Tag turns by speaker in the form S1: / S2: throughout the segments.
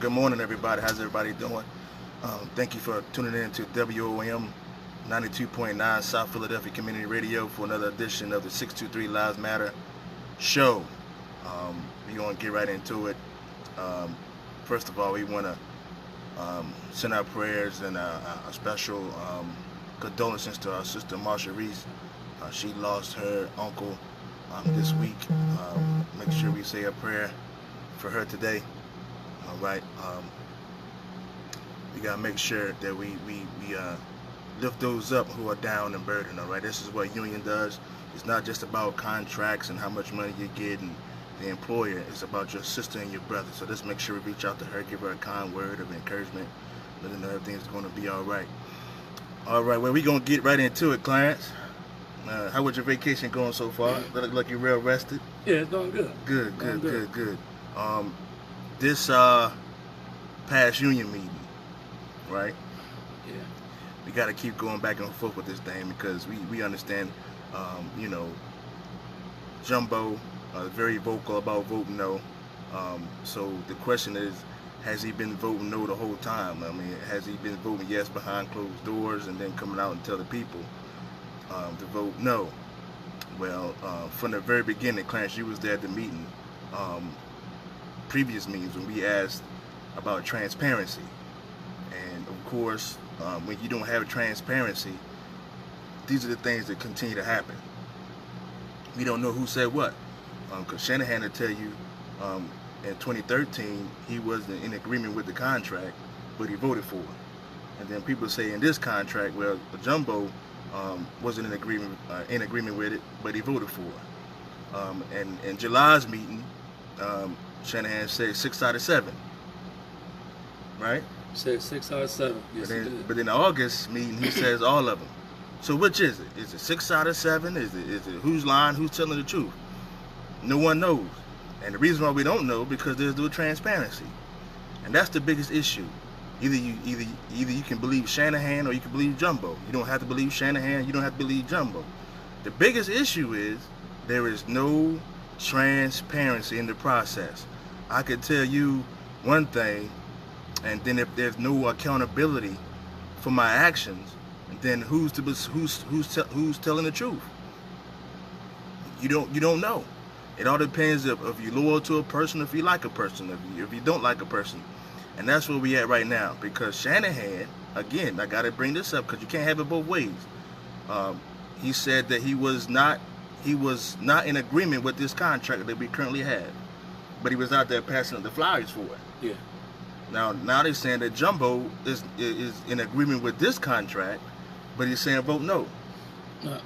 S1: Good morning, everybody. How's everybody doing? Thank you for tuning in to WOM 92.9 South Philadelphia Community Radio for another edition of the 623 Lives Matter show. We're going to get right into it. First of all, we want to send our prayers and a special condolences to our sister Marsha Reese. She lost her uncle this week. Make sure we say a prayer for her today. All right. We gotta make sure that we lift those up who are down and burdened. All right. This is what union does. It's not just about contracts and how much money you get and the employer. It's about your sister and your brother. So let's make sure we reach out to her, give her a kind word of encouragement, let her know everything's going to be all right. All right. Well, we're gonna get right into it, Clarence. How was your vacation going so far? Look like you're real rested.
S2: Yeah, it's going good.
S1: Good. This past union meeting, right?
S2: Yeah.
S1: We got to keep going back and forth with this thing because we understand, Jumbo very vocal about voting no. So the question is, has he been voting no the whole time? I mean, has he been voting yes behind closed doors and then coming out and tell the people to vote no? Well, from the very beginning, Clarence, you was there at the meeting. Previous meetings when we asked about transparency, and of course when you don't have transparency, these are the things that continue to happen. We don't know who said what, because Shanahan will tell you in 2013 he wasn't in agreement with the contract, but he voted for it. And then people say in this contract, well, Jumbo wasn't in agreement with it, but he voted for it. And in July's meeting, Shanahan said 6 out of 7, right?
S2: Said 6 out of 7. Yes,
S1: but in the August meeting, he says all of them. So which is it? Is it 6 out of 7? Is it who's lying? Who's telling the truth? No one knows. And the reason why we don't know because there's no transparency, and that's the biggest issue. Either you can believe Shanahan or you can believe Jumbo. You don't have to believe Shanahan. You don't have to believe Jumbo. The biggest issue is there is no transparency in the process. I could tell you one thing, and then if there's no accountability for my actions, then who's telling the truth? You don't know. It all depends if you're loyal to a person, if you like a person, if you don't like a person, and that's where we at right now. Because Shanahan, again, I got to bring this up because you can't have it both ways. He said that he was not in agreement with this contract that we currently have, but he was out there passing up the flyers for it.
S2: Yeah.
S1: Now they're saying that Jumbo is in agreement with this contract, but he's saying vote no.
S2: No,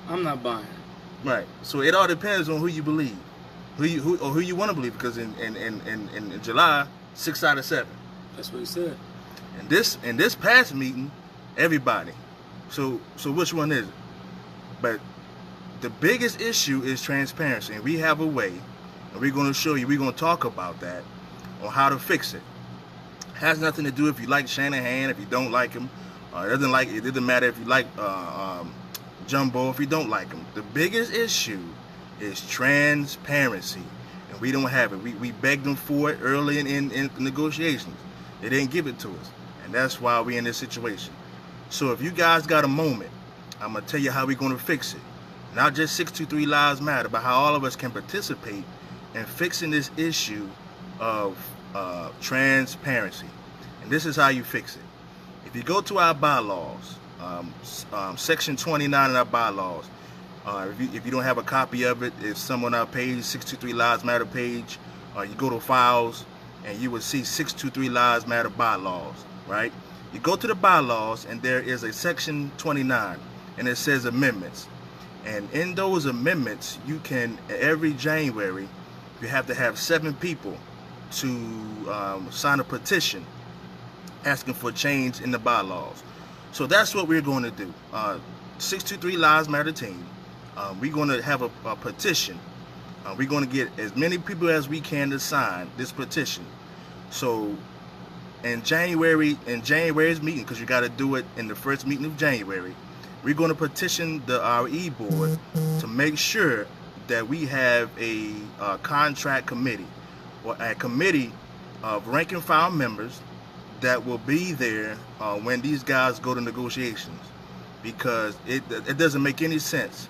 S2: I'm not buying it.
S1: Right. So it all depends on who you believe, who you want to believe. Because in July, 6 out of 7.
S2: That's what he said.
S1: And this past meeting, everybody. So which one is it? But the biggest issue is transparency, and we have a way, and we're going to show you. We're going to talk about that on how to fix it. Has nothing to do if you like Shanahan, if you don't like him. It doesn't matter if you like Jumbo, if you don't like him. The biggest issue is transparency, and we don't have it. We begged them for it early in negotiations. They didn't give it to us, and that's why we're in this situation. So if you guys got a moment, I'm going to tell you how we're going to fix it. Not just 623 Lives Matter, but how all of us can participate in fixing this issue of transparency. And this is how you fix it. If you go to our bylaws, section 29 in our bylaws, if you don't have a copy of it, it's somewhere on our page, 623 Lives Matter page, you go to files and you will see 623 Lives Matter bylaws, right? You go to the bylaws and there is a section 29 and it says amendments. And in those amendments, you can, every January, you have to have 7 people to sign a petition asking for change in the bylaws. So that's what we're going to do. 623 Lives Matter team. We're going to have a petition. We're going to get as many people as we can to sign this petition. So in January's meeting, because you got to do it in the first meeting of January, we're going to petition the RE board to make sure that we have a contract committee, or a committee of rank and file members that will be there when these guys go to negotiations, because it doesn't make any sense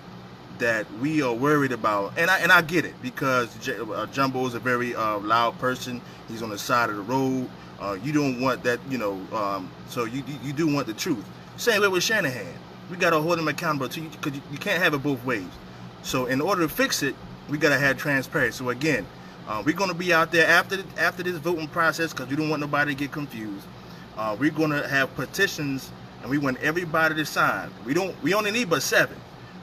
S1: that we are worried about, and I get it, because Jumbo is a very loud person. He's on the side of the road. You don't want that, so you do want the truth. Same way with Shanahan. We got to hold him accountable too, because you can't have it both ways. So in order to fix it, we got to have transparency. So again, we're going to be out there after this voting process, because we don't want nobody to get confused. We're going to have petitions, and we want everybody to sign. We only need but 7,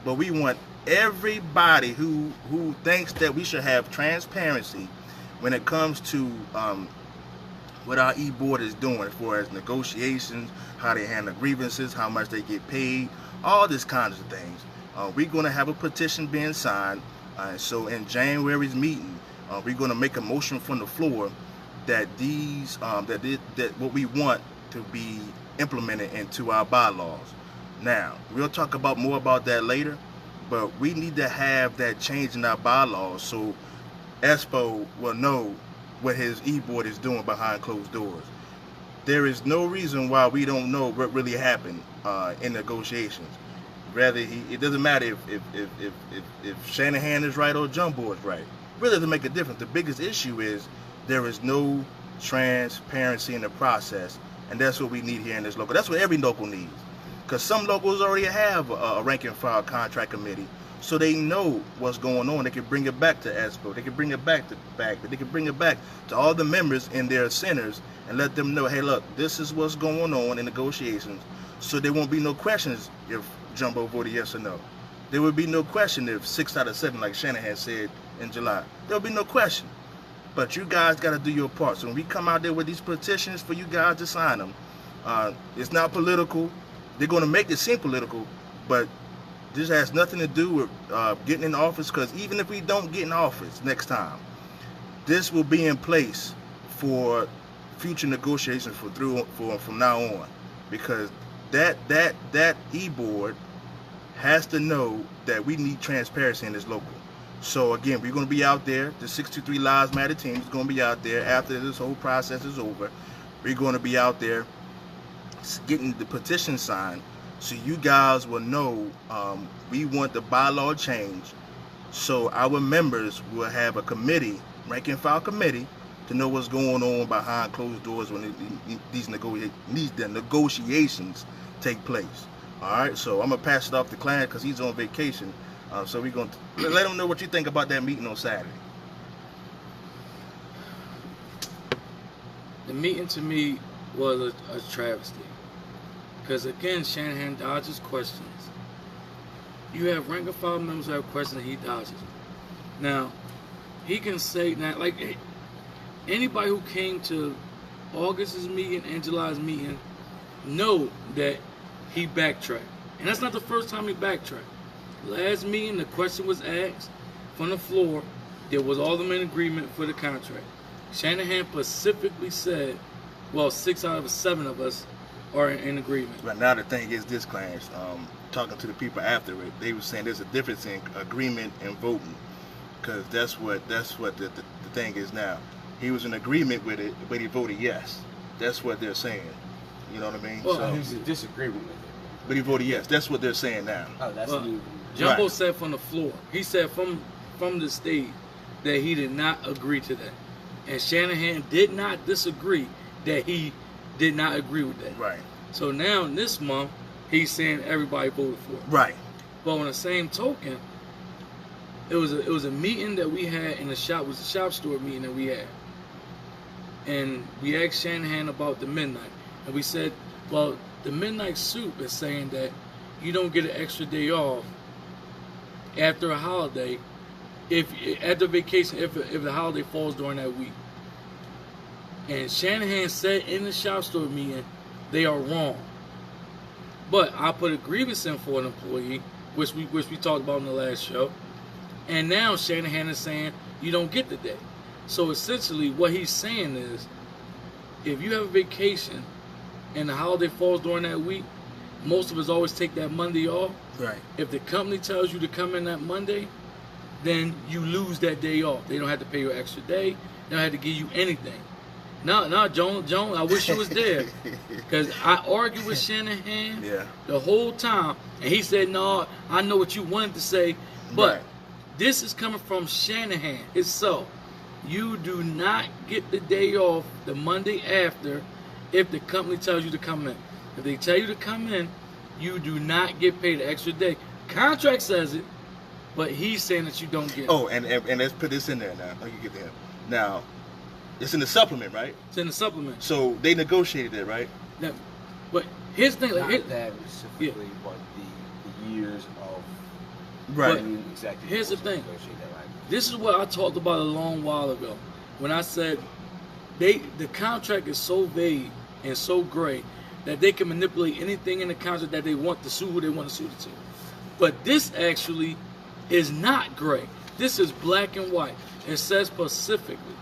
S1: but we want everybody who thinks that we should have transparency when it comes to what our e-board is doing as far as negotiations, how they handle grievances, how much they get paid, all this kinds of things. We're going to have a petition being signed. So in January's meeting, we're going to make a motion from the floor that that what we want to be implemented into our bylaws. Now, we'll talk more about that later, but we need to have that change in our bylaws so Espo will know what his e-board is doing behind closed doors. There is no reason why we don't know what really happened in negotiations. Rather, it doesn't matter if Shanahan is right or Jumbo is right. It really doesn't make a difference. The biggest issue is there is no transparency in the process, and that's what we need here in this local. That's what every local needs, because some locals already have a rank and file contract committee, so they know what's going on. They can bring it back to Espo. They can bring it back to Bagby. They can bring it back to all the members in their centers and let them know, hey, look, this is what's going on in negotiations. So there won't be no questions if Jumbo voted yes or no. There would be no question if 6 out of 7, like Shanahan said in July. There'll be no question. But you guys got to do your part. So when we come out there with these petitions for you guys to sign them, it's not political. They're going to make it seem political, but this has nothing to do with getting in office, because even if we don't get in office next time, this will be in place for future negotiations from now on, because that e-board has to know that we need transparency in this local. So again, we're going to be out there. The 623 Lives Matter team is going to be out there after this whole process is over. We're going to be out there getting the petition signed, so you guys will know we want the bylaw change, so our members will have a committee, rank and file committee, to know what's going on behind closed doors when these negotiations take place. All right, so I'm gonna pass it off to Clarence because he's on vacation. So we're gonna let him know what you think about that meeting on Saturday.
S2: The meeting to me was a travesty. Because again, Shanahan dodges questions. You have rank and file members who have questions and he dodges. Now, he can say that, like, anybody who came to August's meeting and July's meeting know that he backtracked. And that's not the first time he backtracked. Last meeting, the question was asked from the floor. There was all of them in agreement for the contract. Shanahan specifically said, well, 6 out of 7 of us are in agreement.
S1: But now the thing is this, Clarence, talking to the people after it, they were saying there's a difference in agreement and voting, because that's what the thing is now. He was in agreement with it, but he voted yes. That's what they're saying. You know what I mean?
S3: Well, so, he was in disagreement with it.
S1: But he voted yes. That's what they're saying now.
S3: Oh, that's new.
S2: Jumbo said from the floor. He said from the stage that he did not agree to that. And Shanahan did not disagree that he did not agree with that.
S1: Right.
S2: So now in this month, he's saying everybody voted for it.
S1: Right.
S2: But on the same token, it was a meeting that we had in the shop. It was a shop steward meeting that we had. And we asked Shanahan about the midnight. And we said, well, the midnight soup is saying that you don't get an extra day off after a holiday, after vacation, if the holiday falls during that week. And Shanahan said in the shop steward meeting, they are wrong. But I put a grievance in for an employee, which we talked about in the last show, and now Shanahan is saying you don't get the day. So essentially, what he's saying is, if you have a vacation and the holiday falls during that week, most of us always take that Monday off.
S1: Right.
S2: If the company tells you to come in that Monday, then you lose that day off. They don't have to pay you an extra day. They don't have to give you anything. No, Joan, I wish you was there. Because I argued with Shanahan the whole time. And he said, no, I know what you wanted to say. But this is coming from Shanahan itself. You do not get the day off the Monday after if the company tells you to come in. If they tell you to come in, you do not get paid an extra day. Contract says it, but he's saying that you don't get it.
S1: Oh, and let's put this in there now. Let me get there. Now, it's in the supplement, right?
S2: It's in the supplement.
S1: So they negotiated it, right?
S2: Now, but here's the thing.
S3: Not
S2: Like,
S3: that specifically, but the years of
S1: Right.
S3: being executive.
S2: Here's the thing.
S3: Negotiate that, right?
S2: this is what I talked about a long while ago when I said the contract is so vague and so gray that they can manipulate anything in the contract that they want to sue who they want to sue it to. But this actually is not gray. This is black and white. It says specifically,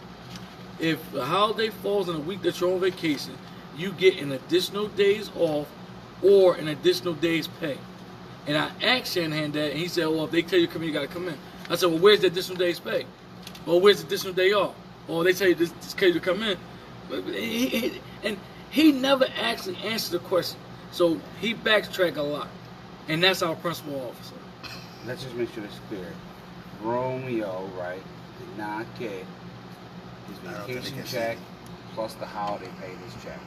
S2: if the holiday falls in a week that you're on vacation, you get an additional days off or an additional day's pay. And I asked Shanahan that, and he said, well, if they tell you to come in, you got to come in. I said, well, where's the additional day's pay? Well, where's the additional day off? Or they tell you this case to come in. And he never actually answered the question. So he backtracked a lot. And that's our principal officer.
S3: Let's just make sure it's clear. Romeo, right, did not get his
S1: I don't think they
S3: vacation
S1: can
S3: check
S1: see.
S3: plus the holiday pay this check.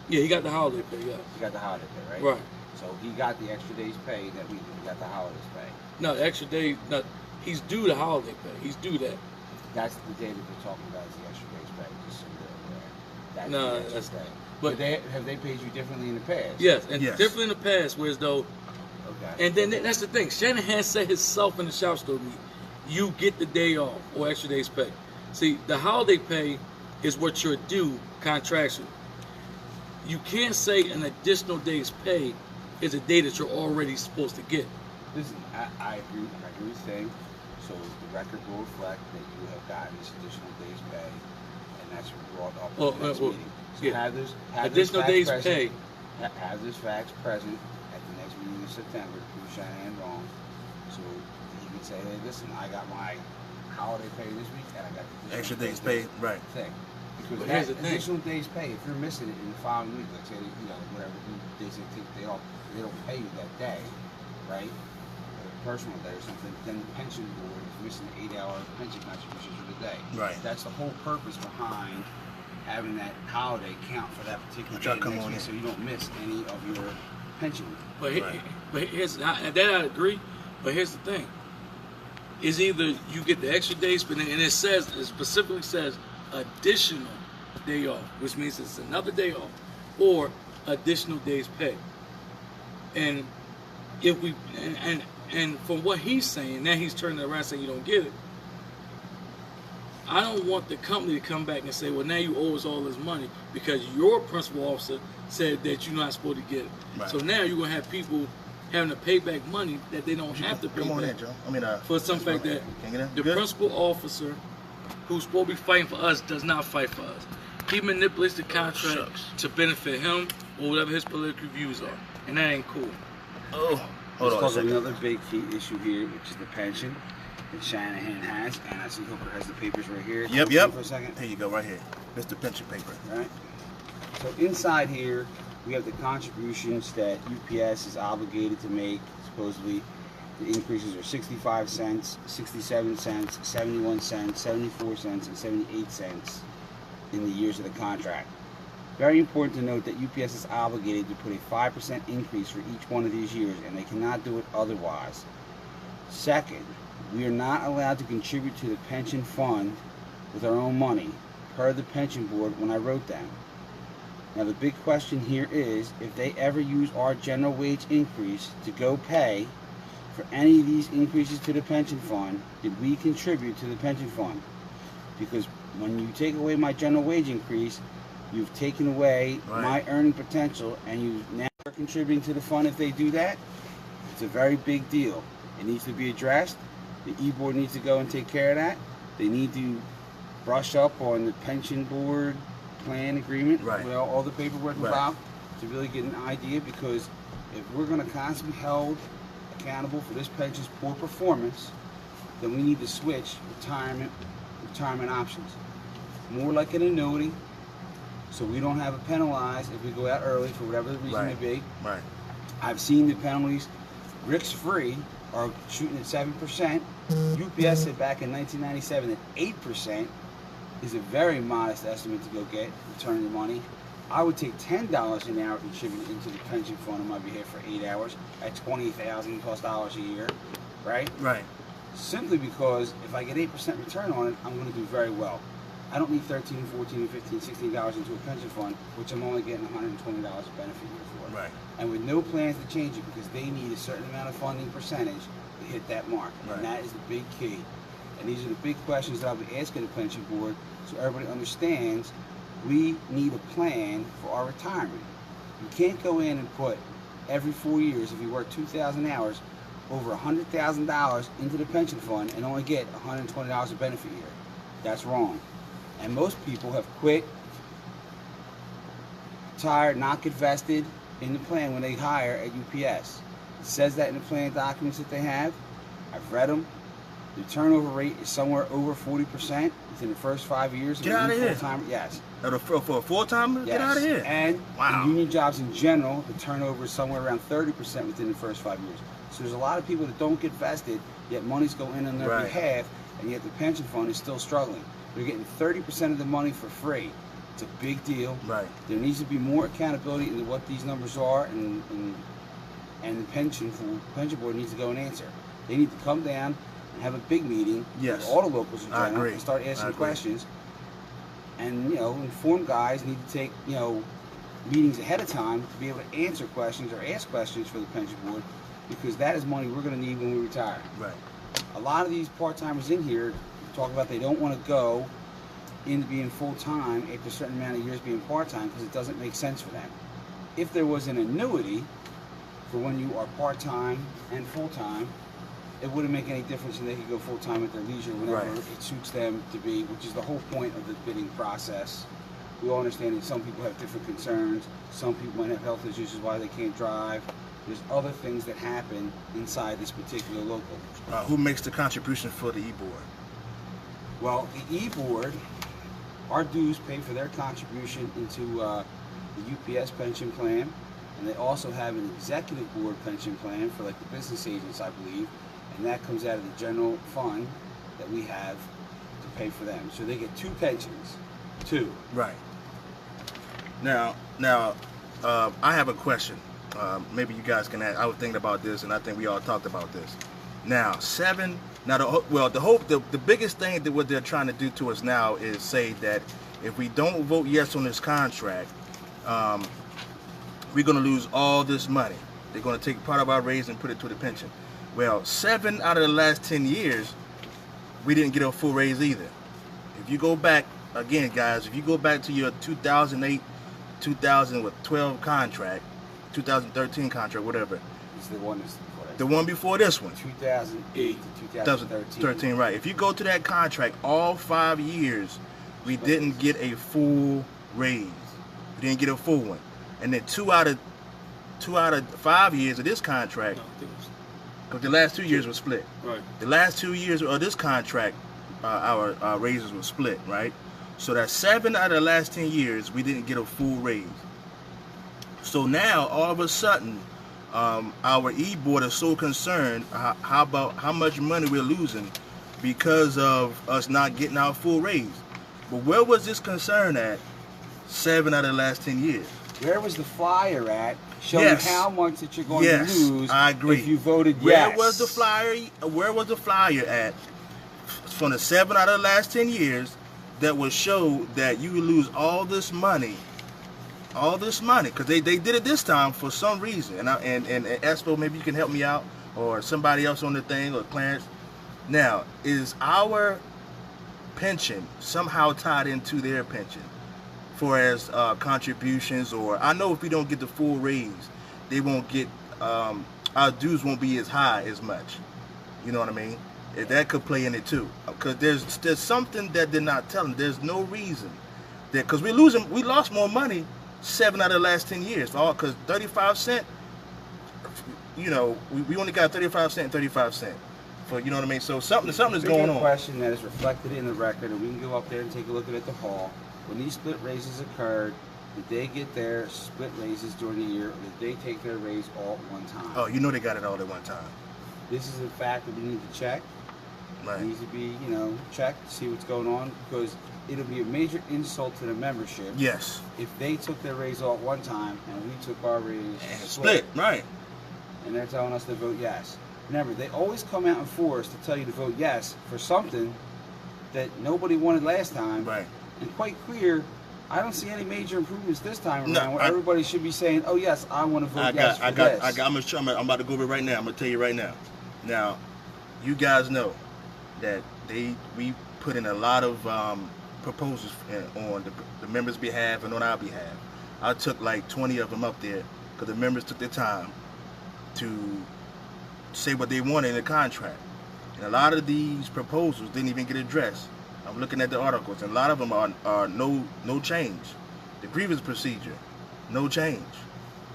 S2: Yeah, he got the holiday pay, yeah.
S3: He got the holiday pay, right?
S2: Right.
S3: So he got the extra day's pay that we did. He got the holidays pay.
S2: No, the extra day, no, he's due the holiday pay. He's due that.
S3: That's the day that we're talking about is the extra day's pay, just so you're aware. That's
S2: No,
S3: the extra
S2: that's-
S3: day.
S2: but-
S3: But have they paid you differently in the past?
S2: Yes, and
S1: Yes.
S2: different in the past, whereas though,
S3: Okay.
S2: and then that's the thing. Shanahan said himself in the shop store meeting, you get the day off or extra day's pay. See, the holiday pay is what you're due contractually. You can't say an additional day's pay is a day that you're already supposed to get.
S3: Listen, I agree with Thing. So the record will reflect that you have gotten this additional day's pay, and that's brought up
S2: Well,
S3: in the next
S2: well,
S3: meeting. So
S2: yeah.
S3: have those
S2: Additional
S3: facts
S2: days
S3: present,
S2: pay.
S3: Have those facts present at the next meeting in September to prove Shanahan wrong. So he can say, hey, listen, I got my holiday pay this week, and I got the
S1: Extra
S3: additional
S1: days paid, right.
S3: thing. Because
S2: But
S3: that
S2: here's the thing.
S3: additional day's pay, if you're missing it in the following week, like say, whatever days they take the day off, they don't pay you that day, right? Personal day or something, then the pension board is missing 8-hour pension contributions for the day.
S1: Right.
S3: That's the whole purpose behind having that holiday count for that particular
S1: Try
S3: day
S1: to come
S3: next
S1: on
S3: week,
S1: in.
S3: so you don't miss any of your pension.
S2: But
S1: Right.
S2: but here's that I agree. But here's the thing: is either you get the extra days, and it specifically says additional day off, which means it's another day off, or additional days pay. And if we and from what he's saying, now he's turning around saying you don't get it. I don't want the company to come back and say, well, now you owe us all this money because your principal officer said that you're not supposed to get it.
S1: Right.
S2: So now you're going to have people having to pay back money that they don't have to pay
S1: Come on
S2: back
S1: in, Joe. I mean,
S2: for some fact that
S1: Can you get in?
S2: the
S1: Good?
S2: principal officer who's supposed to be fighting for us does not fight for us. He manipulates the contract
S1: Shucks.
S2: to benefit him or whatever his political views are. And that ain't cool.
S1: Oh, hold
S3: Let's
S1: on a
S3: talk
S1: second.
S3: another big key issue here, which is the pension that Shanahan has, and I see Hooker has the papers right here.
S1: Yep,
S3: Can you
S1: yep.
S3: For a second.
S1: Here you go, right here. Mr. Pension paper.
S3: Right. So inside here, we have the contributions that UPS is obligated to make. Supposedly, the increases are 65 cents, 67 cents, 71 cents, 74 cents, and 78 cents in the years of the contract. Very important to note that UPS is obligated to put a 5% increase for each one of these years, and they cannot do it otherwise. Second, we are not allowed to contribute to the pension fund with our own money, per the pension board when I wrote them. Now the big question here is, if they ever use our general wage increase to go pay for any of these increases to the pension fund, did we contribute to the pension fund? Because when you take away my general wage increase, you've taken away
S1: Right.
S3: my earning potential, and you've now contributing to the fund if they do that. It's a very big deal. It needs to be addressed. The e-board needs to go and take care of that. They need to brush up on the pension board plan agreement,
S1: Right.
S3: with all the paperwork
S1: Right.
S3: involved, to really get an idea, because if we're going to constantly be held accountable for this pension's poor performance, then we need to switch retirement options. More like an annuity, so we don't have it penalized if we go out early for whatever the reason may
S1: Right.
S3: be.
S1: Right.
S3: I've seen the penalties. Risk-free are shooting at 7%. UPS said back in 1997 that 8% is a very modest estimate to go get return the money. I would take $10 an hour contributed into the pension fund on my behalf for 8 hours at $20,000+ a year, right?
S1: Right.
S3: Simply because if I get 8% return on it, I'm going to do very well. I don't need $13, $14, $15, $16 into a pension fund, which I'm only getting $120 of benefit here for.
S1: Right.
S3: And with no plans to change it, because they need a certain amount of funding percentage to hit that mark.
S1: Right.
S3: And that is the big key. And these are the big questions that I'll be asking the pension board, so everybody understands we need a plan for our retirement. You can't go in and put every 4 years, if you work 2,000 hours, over $100,000 into the pension fund and only get $120 of benefit here. That's wrong. And most people have quit, retired, not get vested in the plan when they hire at UPS. It says that in the plan documents that they have. I've read them. The turnover rate is somewhere over 40% within the first 5 years.
S1: Get out of here.
S3: Full-time, yes.
S1: For a full-timer?
S3: Yes.
S1: Get out of here.
S3: And
S1: Wow.
S3: in union jobs in general, the turnover is somewhere around 30% within the first 5 years. So there's a lot of people that don't get vested, yet money's going in on their
S1: Right.
S3: behalf, and yet the pension fund is still struggling. They're getting 30% of the money for free. It's a big deal.
S1: Right.
S3: There needs to be more accountability into what these numbers are, and the pension board needs to go and answer. They need to come down and have a big meeting
S1: Yes.
S3: with all the locals in
S1: I
S3: general
S1: agree.
S3: and start
S1: I
S3: asking
S1: agree.
S3: questions. And informed guys need to take meetings ahead of time to be able to answer questions or ask questions for the pension board, because that is money we're going to need when we retire.
S1: Right.
S3: A lot of these part-timers in here talk about they don't want to go into being full-time after a certain amount of years being part-time because it doesn't make sense for them. If there was an annuity for when you are part-time and full-time, it wouldn't make any difference, and they could go full-time at their leisure whenever
S1: Right.
S3: it suits them to be, which is the whole point of the bidding process. We all understand that some people have different concerns. Some people might have health issues, is why they can't drive. There's other things that happen inside this particular local.
S1: Who makes the contribution for the e-board?
S3: Well, the e-board, our dues pay for their contribution into the UPS pension plan, and they also have an executive board pension plan for like the business agents, I believe, and that comes out of the general fund that we have to pay for them. So they get two pensions, two.
S1: Right. Now, I have a question. Maybe you guys can ask. I was thinking about this, and I think we all talked about this. Now, the biggest thing that what they're trying to do to us now is say that if we don't vote yes on this contract, we're going to lose all this money. They're going to take part of our raise and put it to the pension. Well, 7 out of the last 10 years, we didn't get a full raise either. If you go back, again, guys, if you go back to your 2008, 2012 contract, 2013 contract, whatever.
S3: It's the one that's
S1: The one before this one.
S3: 2008 to 2013.
S1: 13, right. If you go to that contract, all 5 years, we didn't get a full raise. We didn't get a full one. And then 2 out of 5 years of this contract,
S2: No, I think it was,
S1: because the last 2 years were split.
S2: right.
S1: The last 2 years of this contract, our raises were split, right? So that's 7 out of the last 10 years, we didn't get a full raise. So now, all of a sudden, our e-board is so concerned how much money we're losing because of us not getting our full raise. But where was this concern at 7 out of the last 10 years?
S3: Where was the flyer at showing
S1: Yes.
S3: how much that you're going
S1: Yes,
S3: to lose
S1: I agree.
S3: if you voted
S1: Where
S3: yes?
S1: was the flyer? Where was the flyer at from the 7 out of the last 10 years that would show that you would lose all this money? All this money, because they did it this time for some reason. And Espo, maybe you can help me out, or somebody else on the thing, or Clarence. Now, is our pension somehow tied into their pension, for as contributions? Or I know if we don't get the full raise, they won't get our dues won't be as high as much. You know what I mean? If that could play in it too, because there's something that they're not telling. There's no reason that because we lost more money 7 out of the last 10 years, all because 35 cent. You know, we only got 35 cent, 35 cent. For, you know what I mean? So something is going on.
S3: Question that is reflected in the record, and we can go up there and take a look at it at the hall. When these split raises occurred, did they get their split raises during the year, or did they take their raise all at one time?
S1: Oh, you know they got it all at one time.
S3: This is a fact that we need to check.
S1: Right.
S3: It needs to be, checked to see what's going on, because it'll be a major insult to the membership.
S1: Yes.
S3: If they took their raise all at one time and we took our raise
S1: And split, right.
S3: and they're telling us to vote yes. Remember, they always come out in force to tell you to vote yes for something that nobody wanted last time.
S1: Right.
S3: And quite clear, I don't see any major improvements this time around.
S1: No,
S3: where everybody should be saying, "Oh yes, I want to vote yes for this."
S1: I'm about to go over it right now. I'm gonna tell you right now. Now, you guys know that we put in a lot of proposals on the members' behalf and on our behalf. I took like 20 of them up there because the members took their time to say what they wanted in the contract. And a lot of these proposals didn't even get addressed. I'm looking at the articles, and a lot of them are no change. The grievance procedure, no change.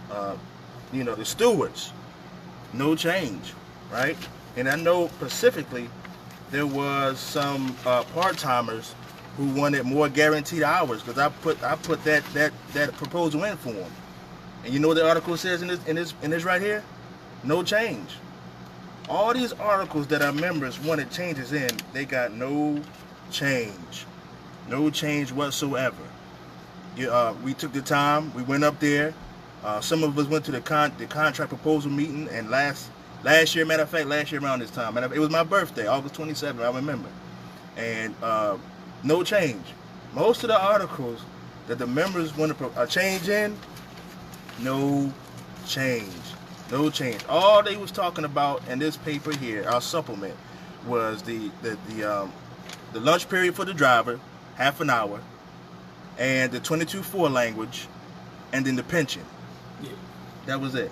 S1: The stewards, no change, right? And I know specifically there was some part-timers who wanted more guaranteed hours because I put that proposal in for them. And you know what the article says in this right here? No change. All these articles that our members wanted changes in, they got no change whatsoever. We took the time. We went up there. Some of us went to the contract proposal meeting, and last year, matter of fact, last year around this time, it was my birthday, August 27th, I remember. And no change. Most of the articles that the members want to change in, no change. No change. All they was talking about in this paper here, our supplement, was the lunch period for the driver, half an hour, and the 22-4 language, and then the pension.
S2: Yeah.
S1: That was it.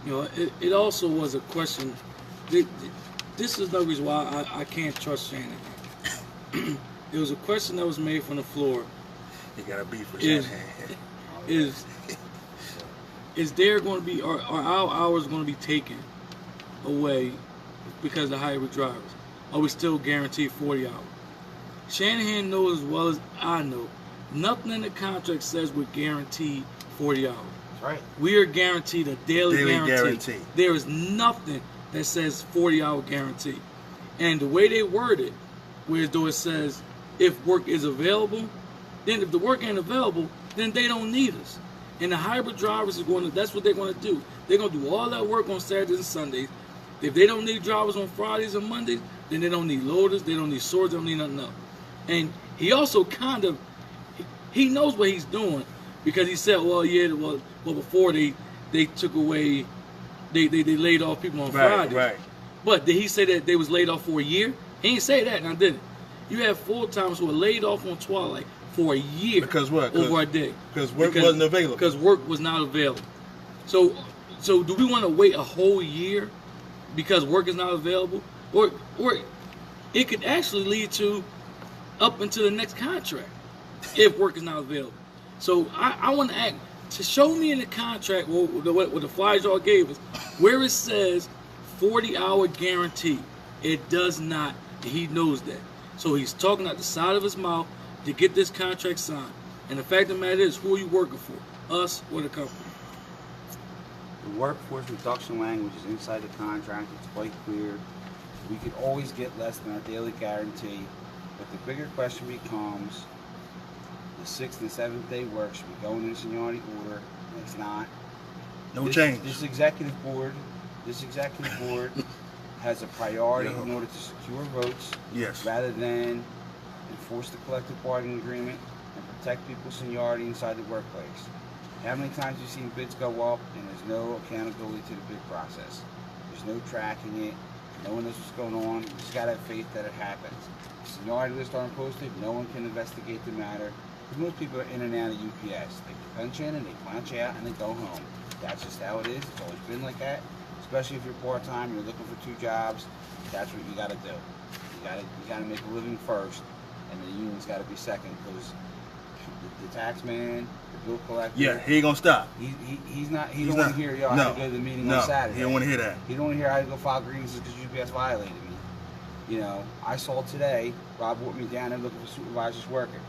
S2: It also was a question. This is no reason why I can't trust Shanahan. It was a question that was made from the floor.
S1: You got a beef with Shanahan.
S2: Is there going to be, are our hours going to be taken away because of hybrid drivers? Are we still guaranteed 40 hours? Shanahan knows as well as I know, nothing in the contract says we're guaranteed 40 hours.
S3: That's right.
S2: We are guaranteed a daily
S1: guarantee.
S2: There is nothing that says 40-hour guarantee. And the way they word it, whereas though it says if work is available, then if the work ain't available, then they don't need us. And the hybrid drivers that's what they're going to do. They're going to do all that work on Saturdays and Sundays. If they don't need drivers on Fridays and Mondays, then they don't need loaders, they don't need sorters, they don't need nothing else. And he also he knows what he's doing, because he said, before they took away, they laid off people on Fridays.
S1: Right.
S2: But did he say that they was laid off for a year? He didn't say that, now did it? You have full-timers who are laid off on Twilight for a year.
S1: Because what?
S2: Over a day.
S1: Because work wasn't available.
S2: Because work was not available. So do we want to wait a whole year because work is not available? Or it could actually lead to up into the next contract if work is not available. So I want to ask, to show me in the contract what the flyers y'all gave us, where it says 40-hour guarantee. It does not. He knows that. So he's talking out the side of his mouth to get this contract signed. And the fact of the matter is, who are you working for? Us or the company?
S3: The workforce reduction language is inside the contract. It's quite clear. We could always get less than our daily guarantee. But the bigger question becomes, the 6th and 7th day work should be going in seniority order. It's not.
S1: No change.
S3: This executive board has a priority in order to secure votes.
S1: Yes.
S3: Rather than enforce the collective bargaining agreement and protect people's seniority inside the workplace. How many times have you seen bids go up and there's no accountability to the bid process? There's no tracking it. No one knows what's going on. You just gotta have faith that it happens. If seniority lists aren't posted, no one can investigate the matter. Because most people are in and out of UPS. They punch in and they punch out and they go home. That's just how it is. It's always been like that. Especially if you're part-time, you're looking for 2 jobs. That's what you got to do. You got to make a living first, and the union's got to be second. Because the tax man, the bill collector.
S1: Yeah, he ain't gonna stop.
S3: He don't want to hear y'all how to go to the meeting on Saturday.
S1: He don't want to hear that.
S3: He don't want to hear how to go file grievances because UPS violated me. You know, I saw today, Rob brought me down there looking for supervisors working.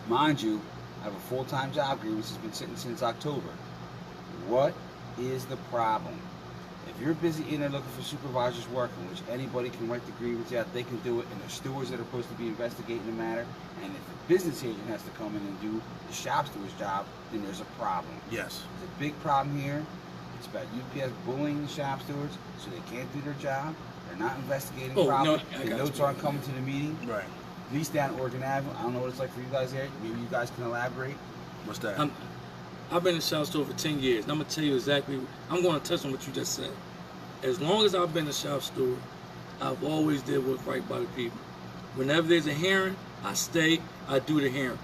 S3: Mind you, I have a full-time job grievance that's been sitting since October. What is the problem? If you're busy in there looking for supervisors working, which anybody can write the grievance out, they can do it, and there's stewards that are supposed to be investigating the matter, and if the business agent has to come in and do the shop steward's job, then there's a problem.
S1: Yes.
S3: There's a big problem here. It's about UPS bullying the shop stewards so they can't do their job. They're not investigating properly.
S2: No,
S3: the notes aren't coming to the meeting.
S1: Right.
S3: At least down at Oregon Avenue. I don't know what it's like for you guys there. Maybe you guys can elaborate.
S1: What's that?
S2: I've been in the shop store for 10 years. And I'm going to tell you exactly, I'm going to touch on what you just said. As long as I've been a shop steward, I've always did what's right by the people. Whenever there's a hearing, I stay, I do the hearing.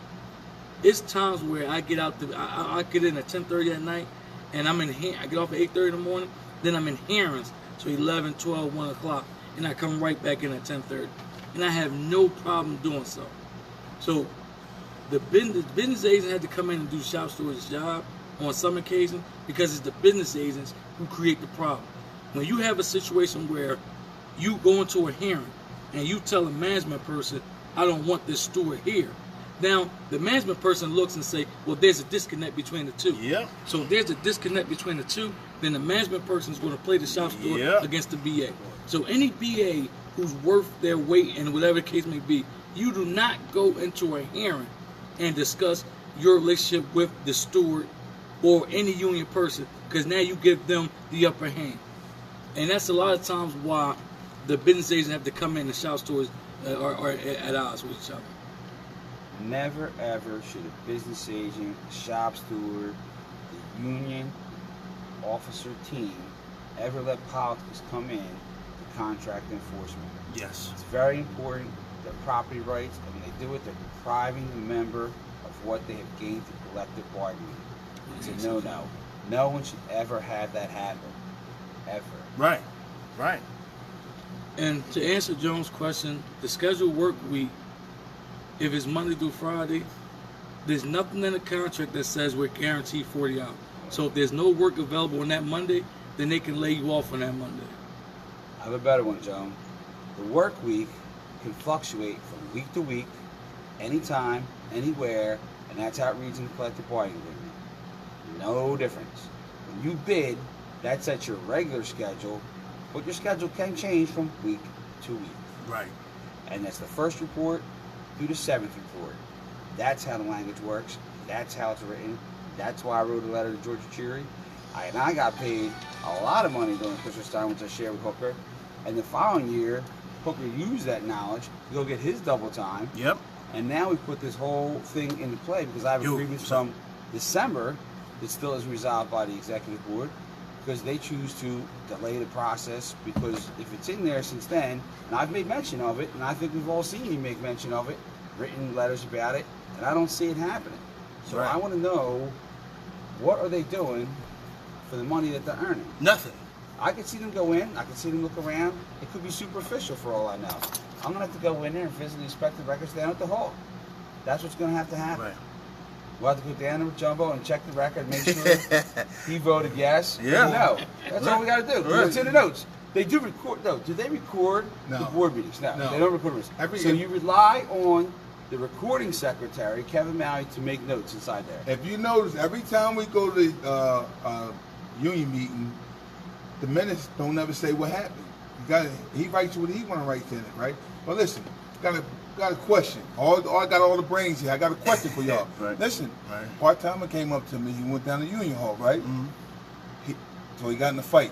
S2: It's times where I get out, I get in at 10:30 at night, and I get off at 8:30 in the morning, then I'm in hearings, so 11, 12, 1 o'clock, and I come right back in at 10:30. And I have no problem doing so. So the business agent had to come in and do shop steward's job on some occasions because it's the business agents who create the problem. When you have a situation where you go into a hearing and you tell a management person, I don't want this steward here. Now, the management person looks and say, well, there's a disconnect between the two.
S1: Yeah.
S2: So if there's a disconnect between the two, then the management person is going to play the shop steward against the BA. So any BA who's worth their weight in whatever the case may be, you do not go into a hearing and discuss your relationship with the steward or any union person, because now you give them the upper hand. And that's a lot of times why the business agents have to come in and shop stewards are at odds with each other.
S3: Never ever should a business agent, shop steward, the union officer team ever let politics come in to contract enforcement.
S1: Yes.
S3: It's very important. Their property rights, and when they do it, they're depriving the member of what they have gained through collective bargaining. It's a no-no. No one should ever have that happen. Ever.
S1: Right. Right.
S2: And to answer Jones' question, the scheduled work week, if it's Monday through Friday, there's nothing in the contract that says we're guaranteed 40 hours. So if there's no work available on that Monday, then they can lay you off on that Monday.
S3: I have a better one, Joan. The work week can fluctuate from week to week, anytime, anywhere, and that's how it reads in the collective bargaining agreement. No difference. When you bid, that's at your regular schedule, but your schedule can change from week to week.
S1: Right.
S3: And that's the first report through the 7th report. That's how the language works. That's how it's written. That's why I wrote a letter to Georgia Cheery. And I got paid a lot of money during Christmas time, which I shared with Hooker. And the following year, Hooker used that knowledge to go get his double time.
S1: Yep.
S3: And now we put this whole thing into play because I have a grievance from December that still is resolved by the executive board because they choose to delay the process, because if it's in there since then, and I've made mention of it, and I think we've all seen me make mention of it, written letters about it, and I don't see it happening. So I want to know, what are they doing for the money that they're earning?
S1: Nothing.
S3: I could see them go in, I could see them look around. It could be superficial for all I know. I'm going to have to go in there and physically inspect the records down at the hall. That's what's going to have to happen.
S1: Right.
S3: We'll have to go down there with Jumbo and check the record, make sure he voted yes.
S1: Yeah.
S3: No. That's all we got to do.
S1: Right.
S3: It's in the notes. They do record, no, do they record the board meetings? No, they don't record meetings. So you rely on the recording secretary, Kevin Maui, to make notes inside there.
S4: If you notice, every time we go to the union meeting, the minutes don't ever say what happened. He writes what he want to write in it, right? Well, listen, got a question. I got all the brains here. I got a question for y'all.
S1: Right.
S4: Listen, part-timer came up to me. He went down to Union Hall, right? Mm-hmm. So he got in a fight.